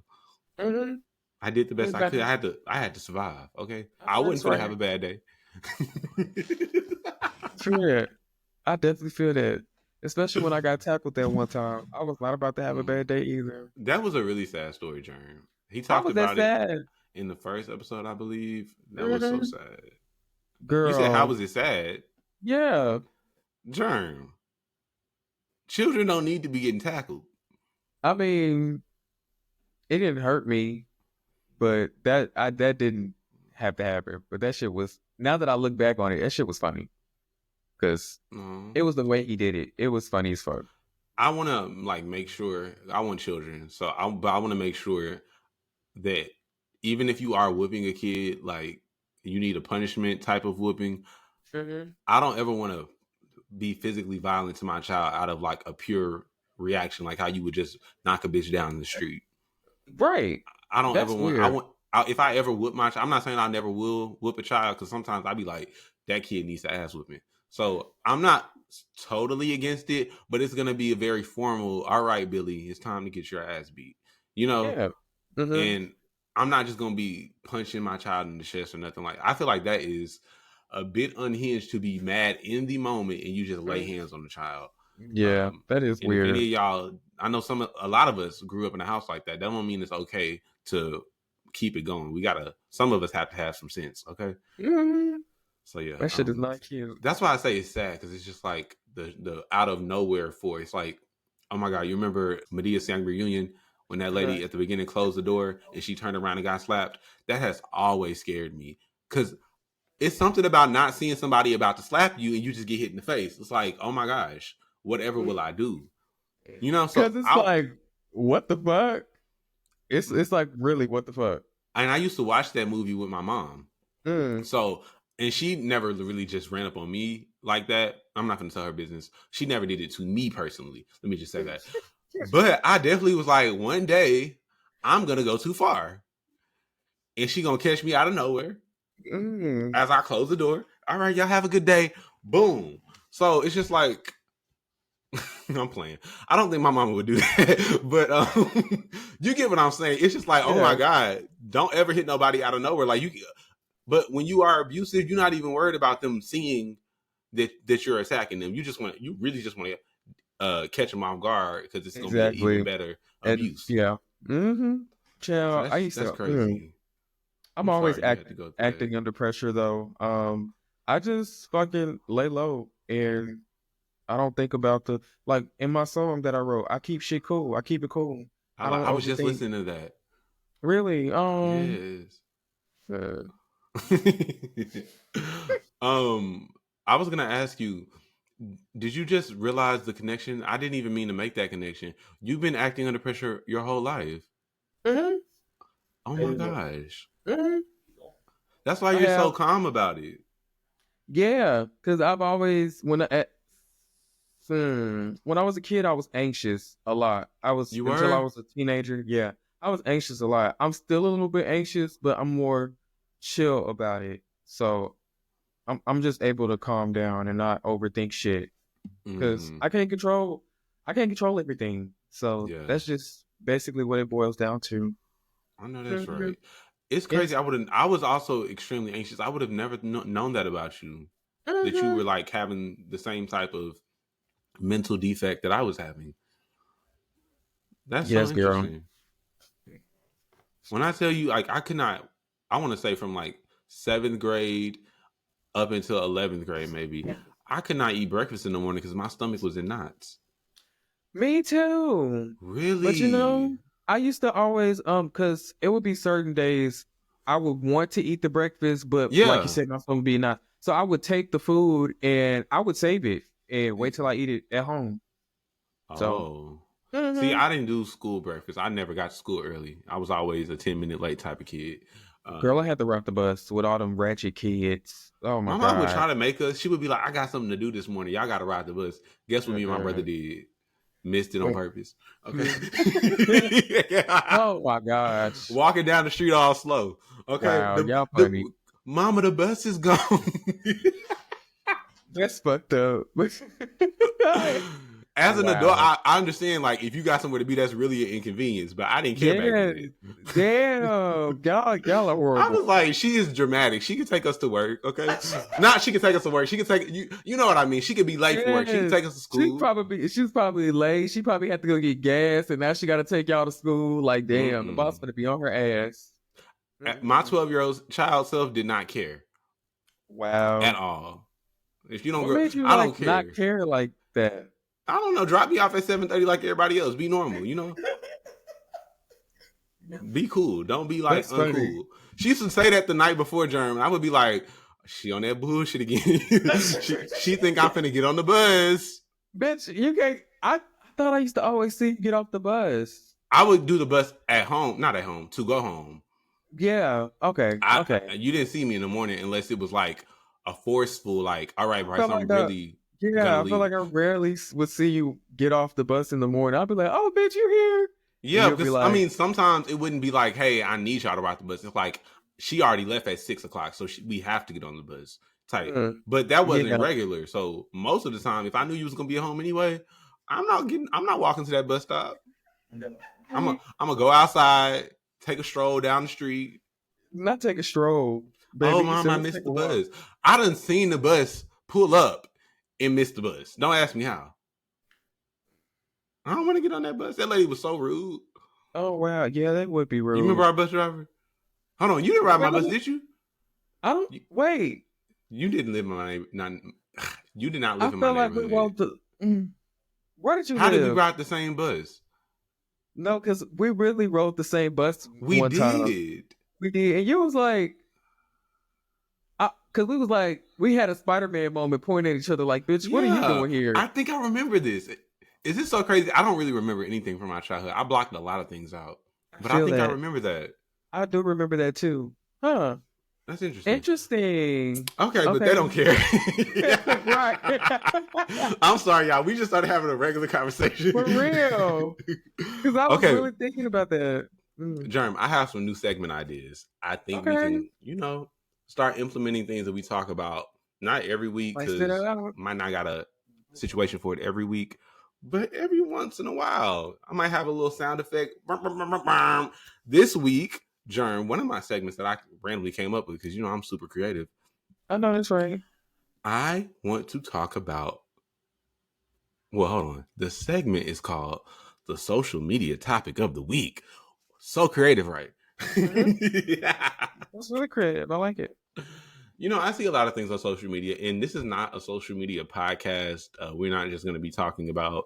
Mm-hmm. I did the best You I got could. to- I had to survive. Okay, I That's wasn't finna right. have a bad day. Feel that. I definitely feel that. Especially when I got tackled that one time. I was not about to have a bad day either. That was a really sad story, Jerm. He How talked was that about it sad? in the first episode, I believe. That was so Mm-hmm. sad. You said, "How Girl. was it sad?" Yeah. Germ. Children don't need to be getting tackled. I mean, it didn't hurt me, but that didn't have to happen. But that shit was, now that I look back on it, that shit was funny. Because No. it was the way he did it. It was funny as fuck. I want to make sure. I want children, but I want to make sure that even if you are whooping a kid, like you need a punishment type of whooping. Mm-hmm. I don't ever want to be physically violent to my child out of like a pure reaction, like how you would just knock a bitch down in the street. Right. I don't ever That's want. weird. If I ever whoop my child, I'm not saying I never will whoop a child because sometimes I be like, that kid needs to ass whooping. So I'm not totally against it, but it's gonna be a very formal. All right, Billy, it's time to get your ass beat. You know, Yeah. Mm-hmm. and I'm not just gonna be punching my child in the chest or nothing like. I feel like that is a bit unhinged to be mad in the moment and you just lay hands on the child. Yeah, that is And if any weird. of y'all, I know a lot of us grew up in a house like that. That don't mean it's okay to keep it going. Some of us have to have some sense. Okay. Mm-hmm. So yeah, That shit is not cute. that's why I say it's sad because it's just like the out of nowhere it's like, oh my god, you remember Medea's Young Reunion when that lady at the beginning closed the door and she turned around and got slapped? That has always scared me because it's something about not seeing somebody about to slap you and you just get hit in the face. It's like, oh my gosh, whatever will I do? You know, so Because it's like, what the fuck? It's like, really, what the fuck? And I used to watch that movie with my mom. Mm. So, and she never really just ran up on me like that. I'm not going to tell her business. She never did it to me personally. Let me just say that. But I definitely was like, one day I'm going to go too far. And she going to catch me out of nowhere. As I close the door. All right, y'all have a good day. Boom. So it's just like, I'm playing. I don't think my mama would do that. But you get what I'm saying. It's just like, oh my God, don't ever hit nobody out of nowhere. Like you. But when you are abusive, you're not even worried about them seeing that you're attacking them. You really just want to catch them off guard because it's going to be even better abuse. Yeah. Mm-hmm. Child, So that's crazy. I'm always acting under pressure though. I just fucking lay low and I don't think about like in my song that I wrote, I keep shit cool. I keep it cool. I was just listening to that. Really? Yes. I was gonna ask you, did you just realize the connection? I didn't even mean to make that connection. You've been acting under pressure your whole life. Mm-hmm. Oh my gosh. Mm-hmm. That's why you're so calm about it. Yeah, because I've always when I was a kid, I was anxious a lot. Until I was a teenager. Yeah, I was anxious a lot. I'm still a little bit anxious, but I'm more chill about it. So I'm just able to calm down and not overthink shit because I can't control everything. So that's just basically what it boils down to. I know that's right. It's crazy. I was also extremely anxious. I would have never known that about you. That you were like having the same type of mental defect that I was having. That's so interesting. Girl. When I tell you, like, I want to say from like 7th grade up until 11th grade, maybe, I could not eat breakfast in the morning because my stomach was in knots. Me too. Really? But you know, I used to always, because it would be certain days I would want to eat the breakfast, but like you said, my stomach would be not. So I would take the food and I would save it and wait till I eat it at home. So, see, I didn't do school breakfast. I never got to school early. I was always a 10-minute late type of kid. Girl, I had to rock the bus with all them ratchet kids. Oh my God. My mom would try to make us. She would be like, I got something to do this morning. Y'all got to ride the bus. Guess what me and my brother did? Missed it on purpose. Okay. Oh my gosh. Walking down the street all slow. Okay. Wow, y'all funny. Mama, the bus is gone. That's fucked up. As an adult, I understand, like, if you got somewhere to be, that's really an inconvenience, but I didn't care back then. Damn. Y'all are horrible. I was like, she is dramatic. She can take us to work, okay? Not she can take us to work. She can take, you know what I mean? She could be late for work. She can take us to school. She was probably late. She probably had to go get gas, and now she got to take y'all to school. Like, damn, the boss gonna be on her ass. My 12-year-old child self did not care. Wow. At all. If you don't what made you, I don't care. Not care like that? I don't know. Drop me off at 7:30 like everybody else. Be normal, you know? Be cool. Don't be like That's uncool. funny. She used to say that the night before Jerm. I would be like, she on that bullshit again. she think I'm finna get on the bus. Bitch, you can't. I thought I used to always see you get off the bus. I would do the bus at home. Not at home. To go home. Yeah. Okay. Okay. You didn't see me in the morning unless it was like a forceful, like, all right, Bryce, I'm really... Yeah, I feel like I rarely would see you get off the bus in the morning. I'd be like, oh, bitch, you here? Yeah, because, like, I mean, sometimes it wouldn't be like, hey, I need y'all to ride the bus. It's like, she already left at 6 o'clock, so we have to get on the bus type. But that wasn't regular. So most of the time, if I knew you was going to be at home anyway, I'm not walking to that bus stop. I'm gonna go outside, take a stroll down the street. Not take a stroll. Baby. Oh, mom, I missed the bus. I done seen the bus pull up and missed the bus. Don't ask me how. I don't want to get on that bus. That lady was so rude. Oh, wow. Yeah, that would be rude. You remember our bus driver? Hold on. You didn't ride my bus, did you? I don't. Wait. You didn't live in my neighborhood. You did not live in my neighborhood. Where did you live? How did we ride the same bus? No, because we really rode the same bus one time. We did. We did. And you was like, Because we was like, we had a Spider-Man moment pointing at each other like, bitch, what are you doing here? I think I remember this. Is this so crazy? I don't really remember anything from my childhood. I blocked a lot of things out. But I think I remember that. I do remember that too. Huh. That's interesting. Interesting. Okay, but they don't care. Right. I'm sorry, y'all. We just started having a regular conversation. For real. Because I was really thinking about that. Jerm, I have some new segment ideas. I think we can, start implementing things that we talk about. Not every week, because might not got a situation for it every week. But every once in a while, I might have a little sound effect. This week, Jerm, one of my segments that I randomly came up with, because I'm super creative. I know that's right. I want to talk about. Well, hold on. The segment is called the social media topic of the week. So creative, right? Yeah. That's really creative. I like it. I see a lot of things on social media, and this is not a social media podcast. We're not just going to be talking about,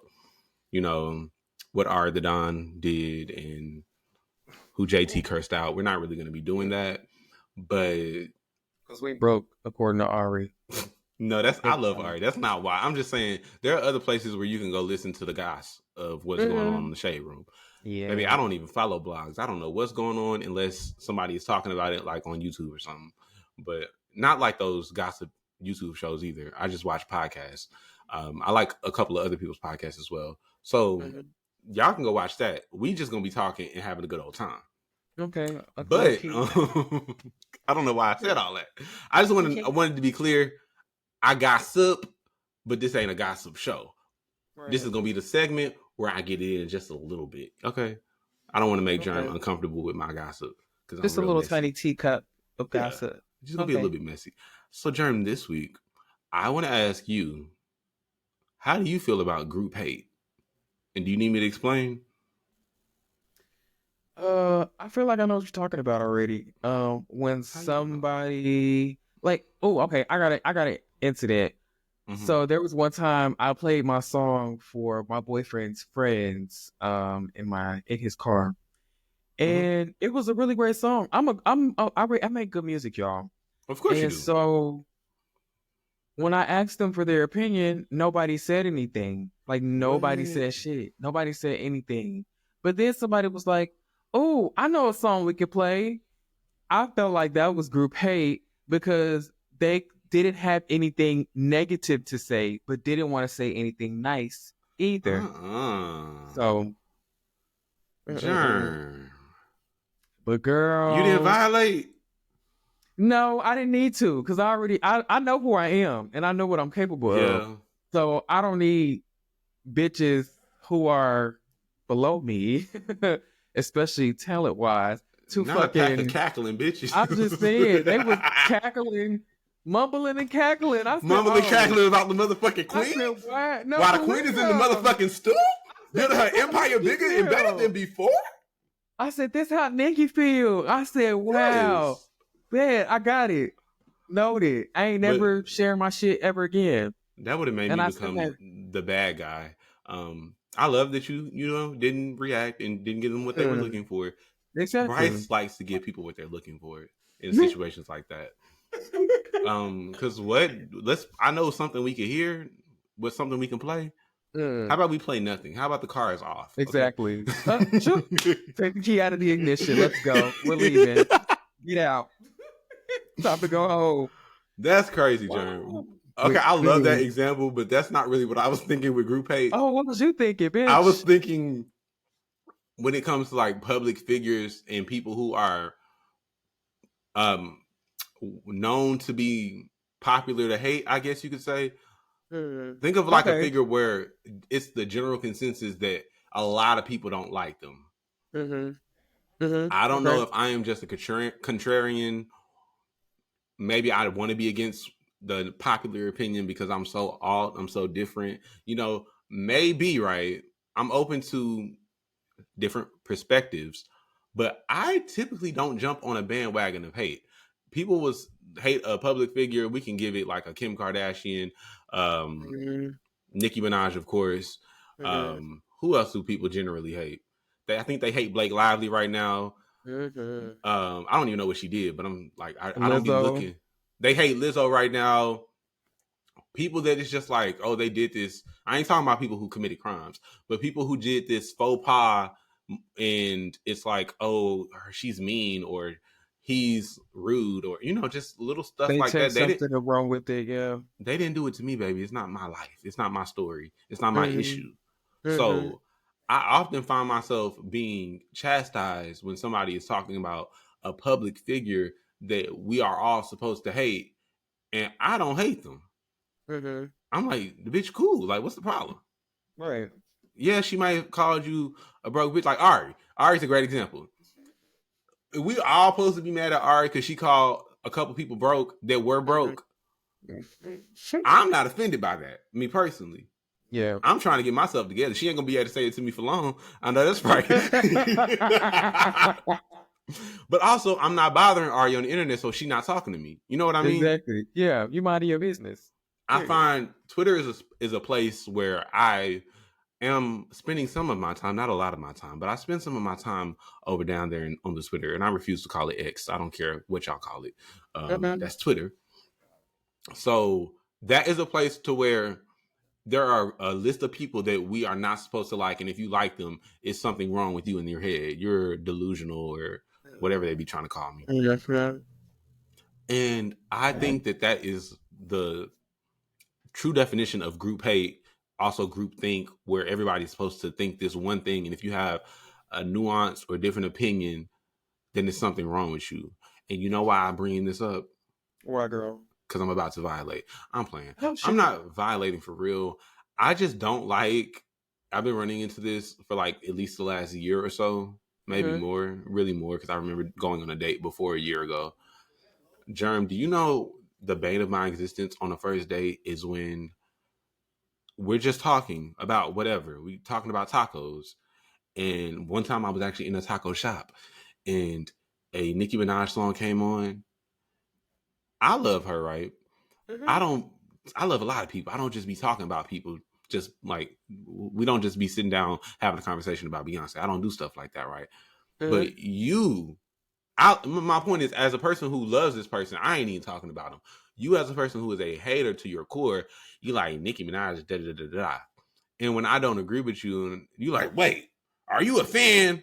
what Ari the Don did and who JT cursed out. We're not really going to be doing that, but because we broke, according to Ari. No, I love Ari. That's not why. I'm just saying there are other places where you can go listen to the goss of what's going on in the Shade Room. Yeah. Maybe I don't even follow blogs. I don't know what's going on unless somebody is talking about it like on YouTube or something. But not like those gossip YouTube shows either. I just watch podcasts. I like a couple of other people's podcasts as well. So y'all can go watch that. We just gonna be talking and having a good old time. Okay. But I don't know why I said all that. I wanted to be clear. I gossip, but this ain't a gossip show. Right. This is gonna be the segment where I get in just a little bit. Okay. I don't want to make Jerm uncomfortable with my gossip. Just a little tiny teacup of gossip. Just gonna be a little bit messy. So Jerm, this week, I want to ask you, how do you feel about group hate? And do you need me to explain? I feel like I know what you're talking about already. When somebody I got an incident. Mm-hmm. So there was one time I played my song for my boyfriend's friends in his car. And it was a really great song. I make good music, y'all. Of course you do. So when I asked them for their opinion, nobody said anything. Like nobody said shit. Nobody said anything. But then somebody was like, "Oh, I know a song we could play." I felt like that was group hate because they didn't have anything negative to say, but didn't want to say anything nice either. So, Jerm. But girl, you didn't violate. No, I didn't need to because I know who I am and I know what I'm capable of. So I don't need bitches who are below me, especially talent wise. Not a pack of cackling bitches. I'm just saying they was cackling. Mumbling and cackling. I said, cackling about the motherfucking queen? I said, why? No, while the queen is in the motherfucking stool? Did her empire bigger and better than before? I said, this how Nikki feel. I said, wow. Man, I got it. Noted. I ain't never sharing my shit ever again. That would have made me become the bad guy. I love that you didn't react and didn't give them what they were looking for. Exactly. Bryce likes to give people what they're looking for in situations like that. Because I know something we can hear, but something we can play. How about we play nothing? How about the car is off? Exactly. Okay. Take the key out of the ignition. Let's go. We're leaving. Get out. Time to go home. That's crazy, Jerm. Okay, I love that example, but that's not really what I was thinking with group hate. Oh, what was you thinking, bitch? I was thinking when it comes to like public figures and people who are known to be popular to hate, I guess you could say. Think of like a figure where it's the general consensus that a lot of people don't like them. I don't know if I am just a contrarian. Maybe I want to be against the popular opinion because I'm so different. Maybe, right? I'm open to different perspectives, but I typically don't jump on a bandwagon of hate. People hate a public figure. We can give it like a Kim Kardashian, Nicki Minaj, of course. Who else do people generally hate? I think they hate Blake Lively right now. I don't even know what she did, but I'm like, I don't be looking. They hate Lizzo right now. People that it's just like, oh, they did this. I ain't talking about people who committed crimes, but people who did this faux pas, and it's like, oh, she's mean or he's rude or just little stuff They like take that. something wrong with it, yeah. They didn't do it to me, baby. It's not my life. It's not my story. It's not my Mm-hmm. issue. Mm-hmm. So I often find myself being chastised when somebody is talking about a public figure that we are all supposed to hate, and I don't hate them. Mm-hmm. I'm like, the bitch cool. Like, what's the problem? Right. Yeah, she might have called you a broke bitch. Like Ari. Ari's a great example. We all supposed to be mad at Ari because she called a couple people broke that were broke. Mm-hmm. I'm not offended by that, me personally. Yeah. I'm trying to get myself together. She ain't gonna be able to say it to me for long. I know that's right. But also, I'm not bothering Ari on the internet, so she's not talking to me. You know what I mean? Exactly. Yeah. You mind your business. I find Twitter is a place where I am spending some of my time, not a lot of my time, but I spend some of my time over down there on the Twitter, and I refuse to call it X. I don't care what y'all call it. That's Twitter. So that is a place to where there are a list of people that we are not supposed to like, and if you like them, it's something wrong with you in your head. You're delusional or whatever they be trying to call me. Yes, and I think that is the true definition of group hate, also group think, where everybody's supposed to think this one thing, and if you have a nuance or different opinion, then there's something wrong with you. And you know why I'm bringing this up? Why, girl? Because I'm about to violate. I'm playing. Oh, I'm not violating for real. I just don't like. I've been running into this for like at least the last year or so, maybe more, really more, because I remember going on a date before a year ago. Jerm, do you know the bane of my existence on the first date is when we're just talking about whatever. We talking about tacos. And one time I was actually in a taco shop and a Nicki Minaj song came on. I love her, right? I love a lot of people. I don't just be talking about people. Just like, we don't just be sitting down having a conversation about Beyonce. I don't do stuff like that, right? But my point is, as a person who loves this person, I ain't even talking about him. You, as a person who is a hater to your core, you like Nicki Minaj, da da da da. And when I don't agree with you, and you like, wait, are you a fan?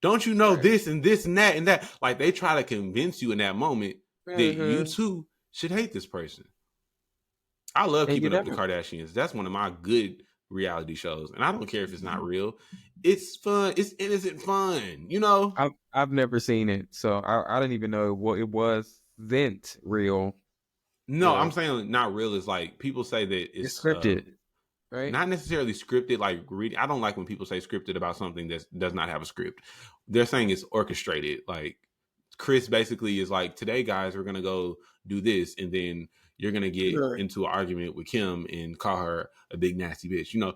Don't you know this and this and that and that? Like, they try to convince you in that moment that you too should hate this person. I love Keeping Up with the Kardashians. That's one of my good reality shows, and I don't care if it's not real. It's fun. It's innocent fun. You know. I've never seen it, so I didn't even know what it was. Then real. No, I'm saying not real is like people say that it's scripted, right? Not necessarily scripted. Like reading, I don't like when people say scripted about something that does not have a script. They're saying it's orchestrated. Like Chris basically is like, today, guys, we're gonna go do this, and then you're gonna get into an argument with Kim and call her a big nasty bitch, you know.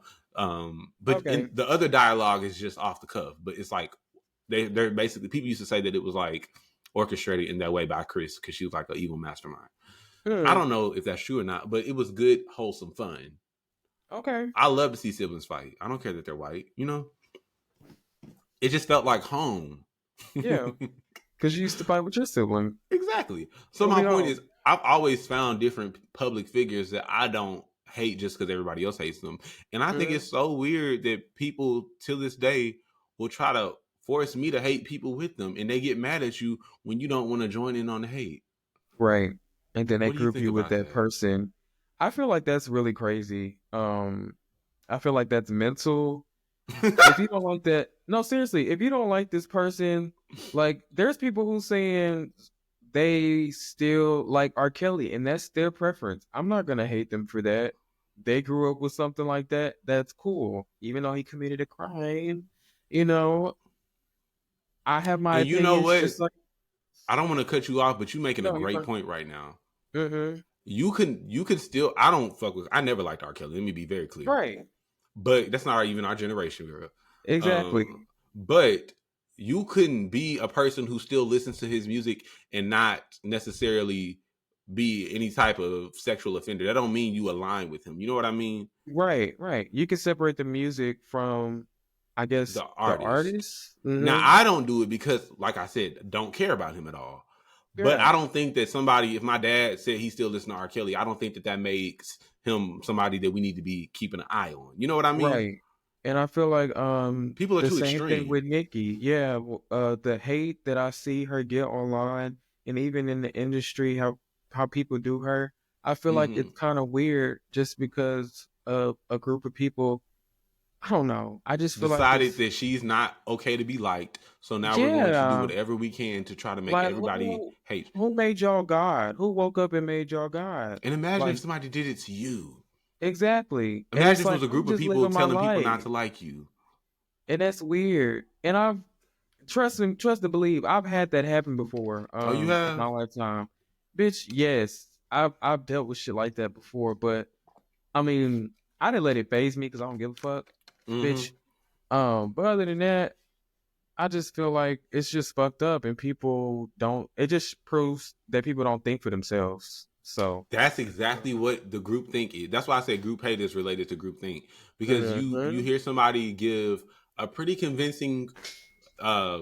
But the other dialogue is just off the cuff. But it's like they're basically, people used to say that it was like orchestrated in that way by Chris because she was like an evil mastermind. I don't know if that's true or not, but it was good, wholesome fun. Okay. I love to see siblings fight. I don't care that they're white, you know. It just felt like home. Yeah. Because you used to fight with your sibling. Exactly. So my point is, I've always found different public figures that I don't hate just because everybody else hates them. And I think it's so weird that people till this day will try to force me to hate people with them. And they get mad at you when you don't want to join in on the hate. Right. And then they group you with that person. I feel like that's really crazy. I feel like that's mental. If you don't like that, no, seriously, if you don't like this person, like, there's people who saying they still like R. Kelly, and that's their preference. I'm not gonna hate them for that. They grew up with something like that. That's cool, even though he committed a crime. You know, I have my opinions. You know what? Just like, I don't want to cut you off, but you're making a great point right now. You can still. I don't fuck with. I never liked R. Kelly. Let me be very clear. Right. But that's not even our generation, girl. Exactly. But you couldn't be a person who still listens to his music and not necessarily be any type of sexual offender. That don't mean you align with him. You know what I mean? Right. You can separate the music from, I guess, the artist. Now, I don't do it because, like I said, don't care about him at all. But Yeah. I don't think that somebody, if my dad said he still listens to R. Kelly, I don't think that that makes him somebody that we need to be keeping an eye on. You know what I mean? Right. And I feel like People are the too same thing extreme. with Nikki. Yeah, the hate that I see her get online and even in the industry, how people do her, I feel like Hmm. it's kind of weird just because of a group of people. I don't know. I just feel like Decided it's that she's not okay to be liked. So now we're going to do yeah. whatever we can to try to make Like everybody hate. who made y'all God? Who woke up and made y'all God? And imagine if Like somebody did it to you. exactly. And Imagine it's if it like was a I'm group of just people living my telling people not life. to like you. And that's weird. And I've trust and believe I've had that happen before Oh, you in my have? lifetime. Bitch, yes. I've dealt with shit like that before, but I mean, I didn't let it phase me because I don't give a fuck. Mm-hmm. Bitch. But other than that, I just feel like it's just fucked up and people don't it just proves that people don't think for themselves. So That's exactly what the group think is. That's why I say group hate is related to group think, because you mhm. hear somebody give a pretty convincing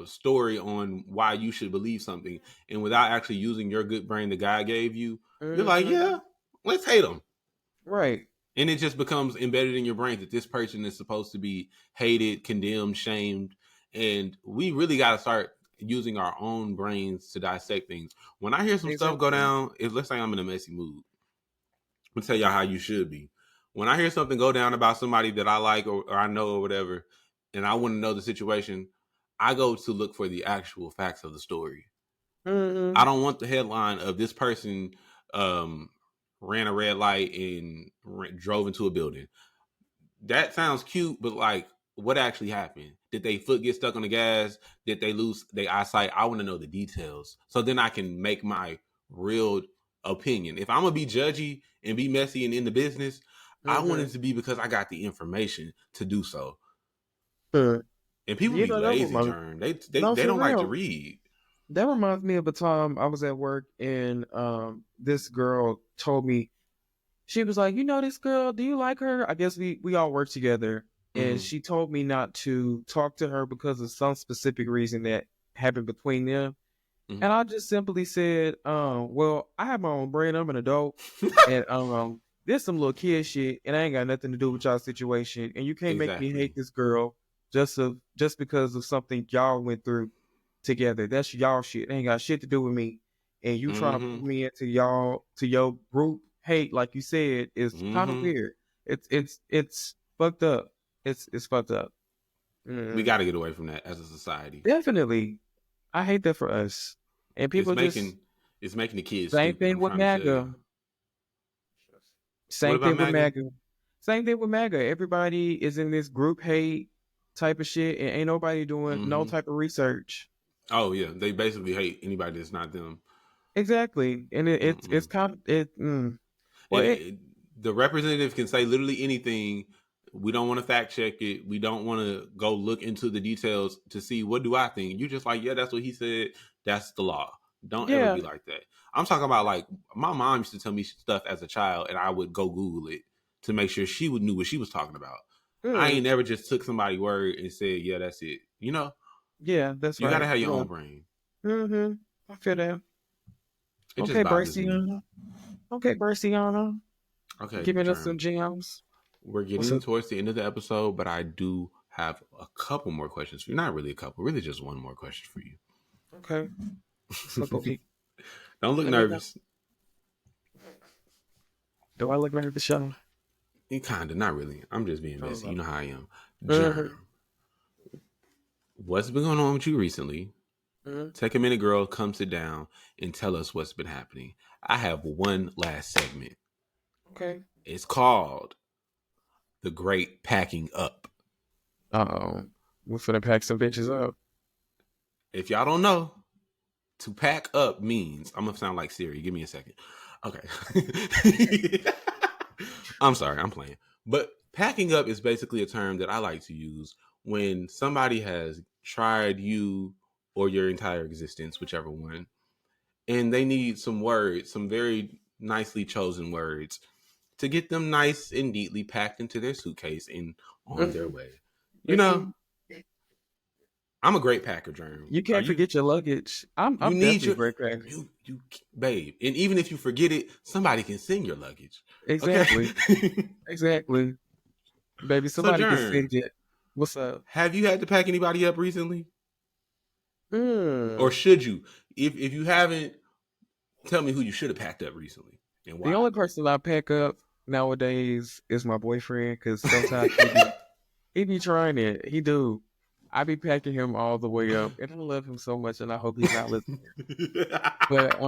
story on why you should believe something, and without actually using your good brain the God gave you, you're like, Mhm. yeah, let's hate them. Right. And it just becomes embedded in your brain that this person is supposed to be hated, condemned, shamed. And we really got to start using our own brains to dissect things. When I hear some stuff go Exactly. down, let's say I'm in a messy mood. I'm gonna tell y'all how you should be. When I hear something go down about somebody that I like or I know or whatever, and I want to know the situation, I go to look for the actual facts of the story. I Mhm. don't want the headline of this person um, ran a red light and drove into a building. That sounds cute, but like, what actually happened? Did they foot get stuck on the gas? Did they lose their eyesight? I want to know the details, so then I can make my real opinion. If I'm gonna be judgy and be messy and in the business, I want it Mhm. to be because I got the information to do so. Uh, And people you be know that lazy, reminds Jerm. They no they for don't like to real. read. That reminds me of a time I was at work and this girl told me she was like, you know this girl, do you like her? I guess we all work together. And Mm-hmm. she told me not to talk to her because of some specific reason that happened between them. Mm-hmm. And I just simply said, well, I have my own brain, I'm an adult, and there's some little kid shit, and I ain't got nothing to do with y'all situation. And you can't make me hate Exactly. this girl just because of something y'all went through together. That's y'all shit. It ain't got shit to do with me. And you trying to Mm-hmm. put me into y'all to your group hate, like you said, is kind of Mm-hmm. weird. It's fucked up. It's fucked up. We Mm. got to get away from that as a society. Definitely. I hate that for us. And It's people just making it's making the kids same stupid. thing I'm with trying to tell you. MAGA. What Same about thing with MAGA? MAGA. Same thing with MAGA. Everybody is in this group hate type of shit, and ain't nobody doing no Mm-hmm. type of research. Oh yeah, they basically hate anybody that's not them. Exactly, and it's Mm-mm. kind of it. Well, And the representative can say literally anything. We don't want to fact check it. We don't want to go look into the details to see what do I think. You just like, yeah, that's what he said. That's the law. Don't ever yeah, be like that. I'm talking about like my mom used to tell me stuff as a child, and I would go Google it to make sure she would knew what she was talking about. I ain't mm, never just took somebody's word and said, yeah, that's it. You know, yeah, that's you got to right. have your Yeah, own brain. mm-hmm. I feel that. It just Okay, bothers me. Bryciana. Okay, Bryciana, Okay, giving us some Germ. gems. We're What's getting up? towards the end of the episode, but I do have a couple more questions for you. Not really a couple, really just one more question for Okay, let's look over here. you. Don't look Let me know. nervous. Do I look right at the show? You kinda, not really. I'm just being messy. You Oh, know how I am. uh-huh. Germ, what's been going on with you recently? Uh-huh. Take a minute, girl. Come sit down and tell us what's been happening. I have one last segment. Okay. It's called The Great Packing Up. Uh-oh. We're finna pack some bitches up. If y'all don't know, to pack up means I'm gonna sound like Siri. Give me a second. Okay. I'm sorry, I'm playing. But packing up is basically a term that I like to use when somebody has tried you or your entire existence, whichever one, and they need some words, some very nicely chosen words to get them nice and neatly packed into their suitcase and on their way. You know, Mhm. I'm a great packer, Jerm. You can't forget your luggage. I'm You need definitely your a great packer. you babe, and even if you forget it, somebody can send your luggage. Exactly. Okay? Exactly. Baby, So, somebody can Jerm, send it. What's up? have you had to pack anybody up recently, or Mm. should you? If you haven't, tell me who you should have packed up recently and The why. only person I pack up nowadays is my boyfriend, because sometimes he be trying it. He do. I be packing him all the way up, and I love him so much, and I hope he's not listening. But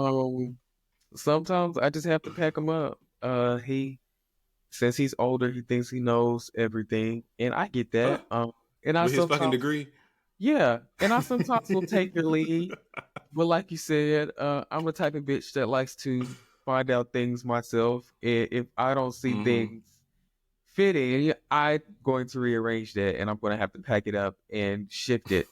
sometimes I just have to pack him up. He Since he's older, he thinks he knows everything, and I get Huh? that. And I With his fucking sometimes, degree. yeah, and I sometimes will take the lead. But like you said, I'm the type of bitch that likes to find out things myself. And if I don't see Mm-hmm. things fitting, I'm going to rearrange that, and I'm going to have to pack it up and shift it.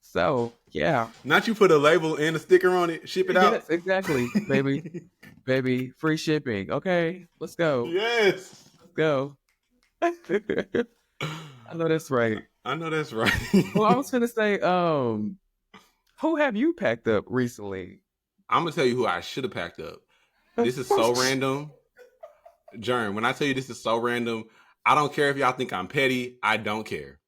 So yeah, Not you put a label and a sticker on it, ship it out. yes, exactly, baby, baby, free shipping. Okay, let's go, Yes. let's go. I know that's right. I know that's right. Well, I was gonna say, who have you packed up recently? I'm gonna tell you who I should have packed up. This is so random. Jerm, when I tell you this is so random, I don't care if y'all think I'm petty. I don't care.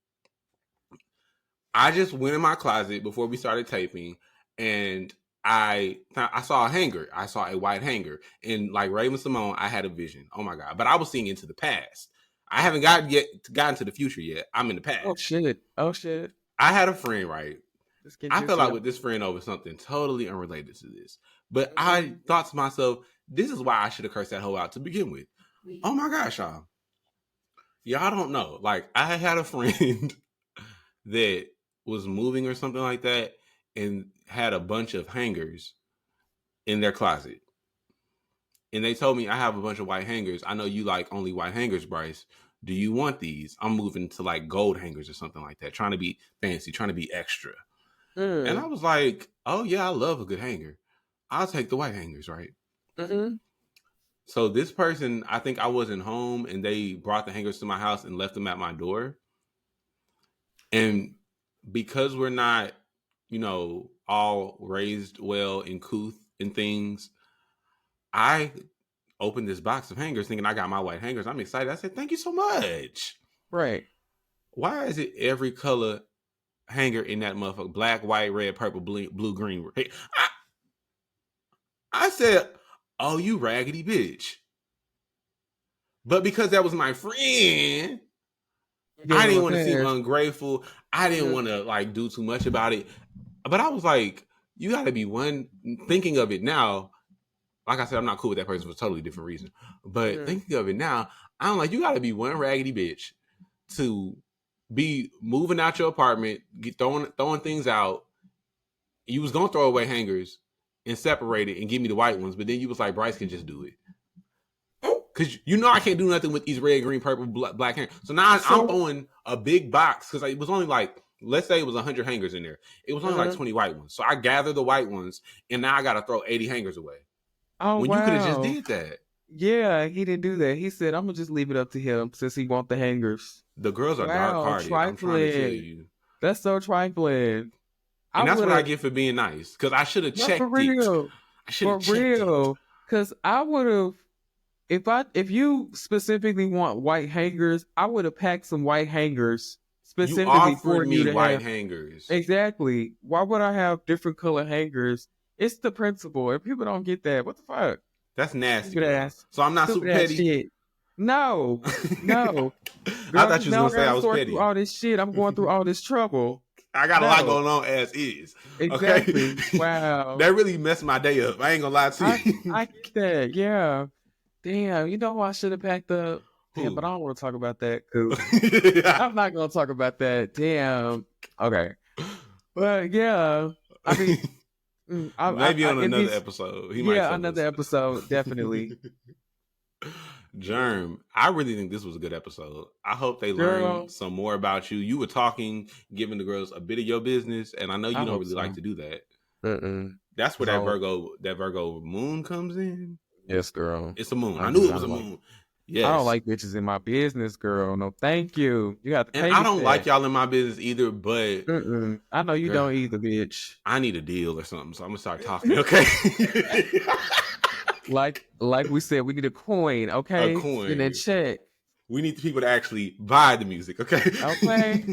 I just went in my closet before we started taping, and I saw a hanger. I saw a white hanger, and like Raven Simone, I had a vision. Oh my god! But I was seeing into the past. I haven't gotten to the future yet. I'm in the past. Oh shit! Oh shit! I had a friend, right? Let's get I fell juicy. out with this friend over something totally unrelated to this. But I thought to myself, this is why I should have cursed that hoe out to begin with. Oh my gosh, y'all. Y'all don't know. Like, I had a friend that was moving or something like that and had a bunch of hangers in their closet. And they told me, I have a bunch of white hangers. I know you like only white hangers, Bryce. Do you want these? I'm moving to like gold hangers or something like that, trying to be fancy, trying to be extra. And I was like, oh yeah, I love a good hanger. I'll take the white hangers, right? Mm-hmm. So this person, I think I wasn't home and they brought the hangers to my house and left them at my door. And because we're not, all raised well in couth and things, I opened this box of hangers thinking I got my white hangers. I'm excited. I said, thank you so much. Right. Why is it every color hanger in that motherfucker? Black, white, red, purple, blue, green. Hey, I said, oh, you raggedy bitch. But because that was my friend, I didn't want to seem ungrateful. I didn't want to like do too much about it. But I was like, you got to be one thinking of it now. Like I said, I'm not cool with that person for a totally different reason. But thinking of it now, I'm like, you got to be one raggedy bitch to be moving out your apartment, throwing things out. You was going to throw away hangers and separate it and give me the white ones. But then you was like, Bryce can just do it. Because I can't do nothing with these red, green, purple, black hangers. So now I'm throwing a big box because it was only like, let's say it was 100 hangers in there. It was only like 20 white ones. So I gathered the white ones and now I got to throw 80 hangers away. Oh, when wow. You could have just did that. Yeah, he didn't do that. He said, I'm going to just leave it up to him since he want the hangers. The girls are dark-hearted. Trifling. I'm trying to tell you. That's so trifling. And that's what I get for being nice. Because I should have checked for real. it. I should have checked real. Because I would have, if you specifically want white hangers, I would have packed some white hangers specifically for you to white have. Hangers. Exactly. Why would I have different color hangers? It's the principle. If people don't get that, what the fuck? That's nasty. So I'm not super petty. Shit. No. Girl, I thought you was gonna say I was petty. Through all this shit. I'm going through all this trouble. I got a lot going on as is. Exactly. Okay? Wow. That really messed my day up. I ain't gonna lie to you. I get that. Yeah. Damn. You know who I should have packed up? Damn, but I don't want to talk about that. I'm not gonna talk about that. Damn. Okay. But yeah. I mean. Maybe on another episode. Another episode, definitely. Jerm, I really think this was a good episode. I hope they learned some more about you. You were talking, giving the girls a bit of your business, and I know you don't really like to do that. That's where that Virgo moon comes in. Yes, girl. It's a moon. I knew it was a moon. Yes. I don't like bitches in my business, girl. No, thank you. You got to pay And me I don't for like that. y'all in my business either, but I know you girl, don't either, bitch. I need a deal or something, so I'm gonna start talking. Okay. Like we said, we need a coin, A okay? Send that coin. check. We need the people to actually buy the music, okay? Okay.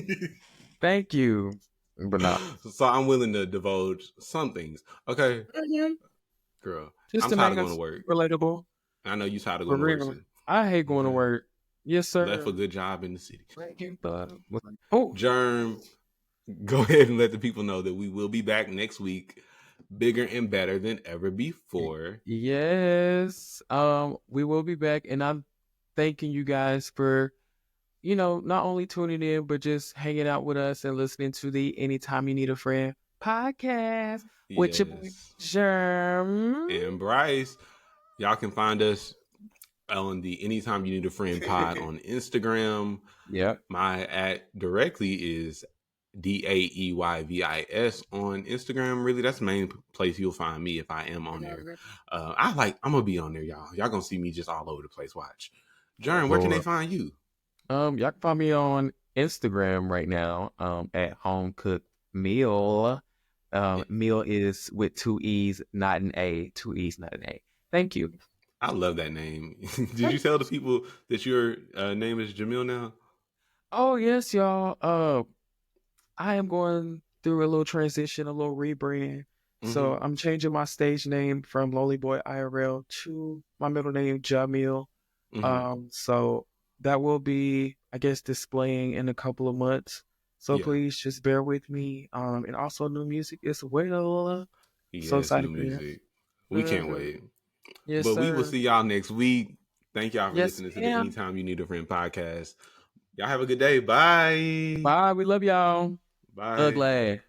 Thank you. But no. So I'm willing to divulge some things. Okay, girl. Just I'm to tired make of going to us work. relatable. I know you tired of For going to work real. too. I hate going to Okay. work. Yes, Left a sir. good job in the city. Oh, Jerm, go ahead and let the people know that we will be back next week, bigger and better than ever before. yes. We will be back, and I'm thanking you guys for, not only tuning in, but just hanging out with us and listening to the Anytime You Need a Friend podcast with your boy Yes. Jerm. And Bryce, y'all can find us on the Anytime You Need a Friend pod on Instagram. Yep. My @ directly is DAEYVIS on Instagram. Really, that's the main place you'll find me if I am on there. I'm gonna be on there, y'all. Y'all gonna see me just all over the place. Watch. Jerm, where can they find you? Y'all can find me on Instagram right now, at Home Cooked Meal. Meal is with 2 E's, not an A. 2 E's, not an A. Thank you. I love that name. Did you tell the people that your name is Jamil now? Oh yes, y'all. I am going through a little transition, a little rebrand. So I'm changing my stage name from Lonely Boy IRL to my middle name, Jamil. So that will be, I guess, displaying in a couple of months. So please just bear with me. And also new music as well. So Yes, excited new for that. music. We can't wait. Yes, But sir. we will see y'all next week. Thank y'all for Yes, listening to the ma'am. Anytime You Need a Friend podcast. Y'all have a good day. Bye. Bye. We love y'all. Bye. Ugly.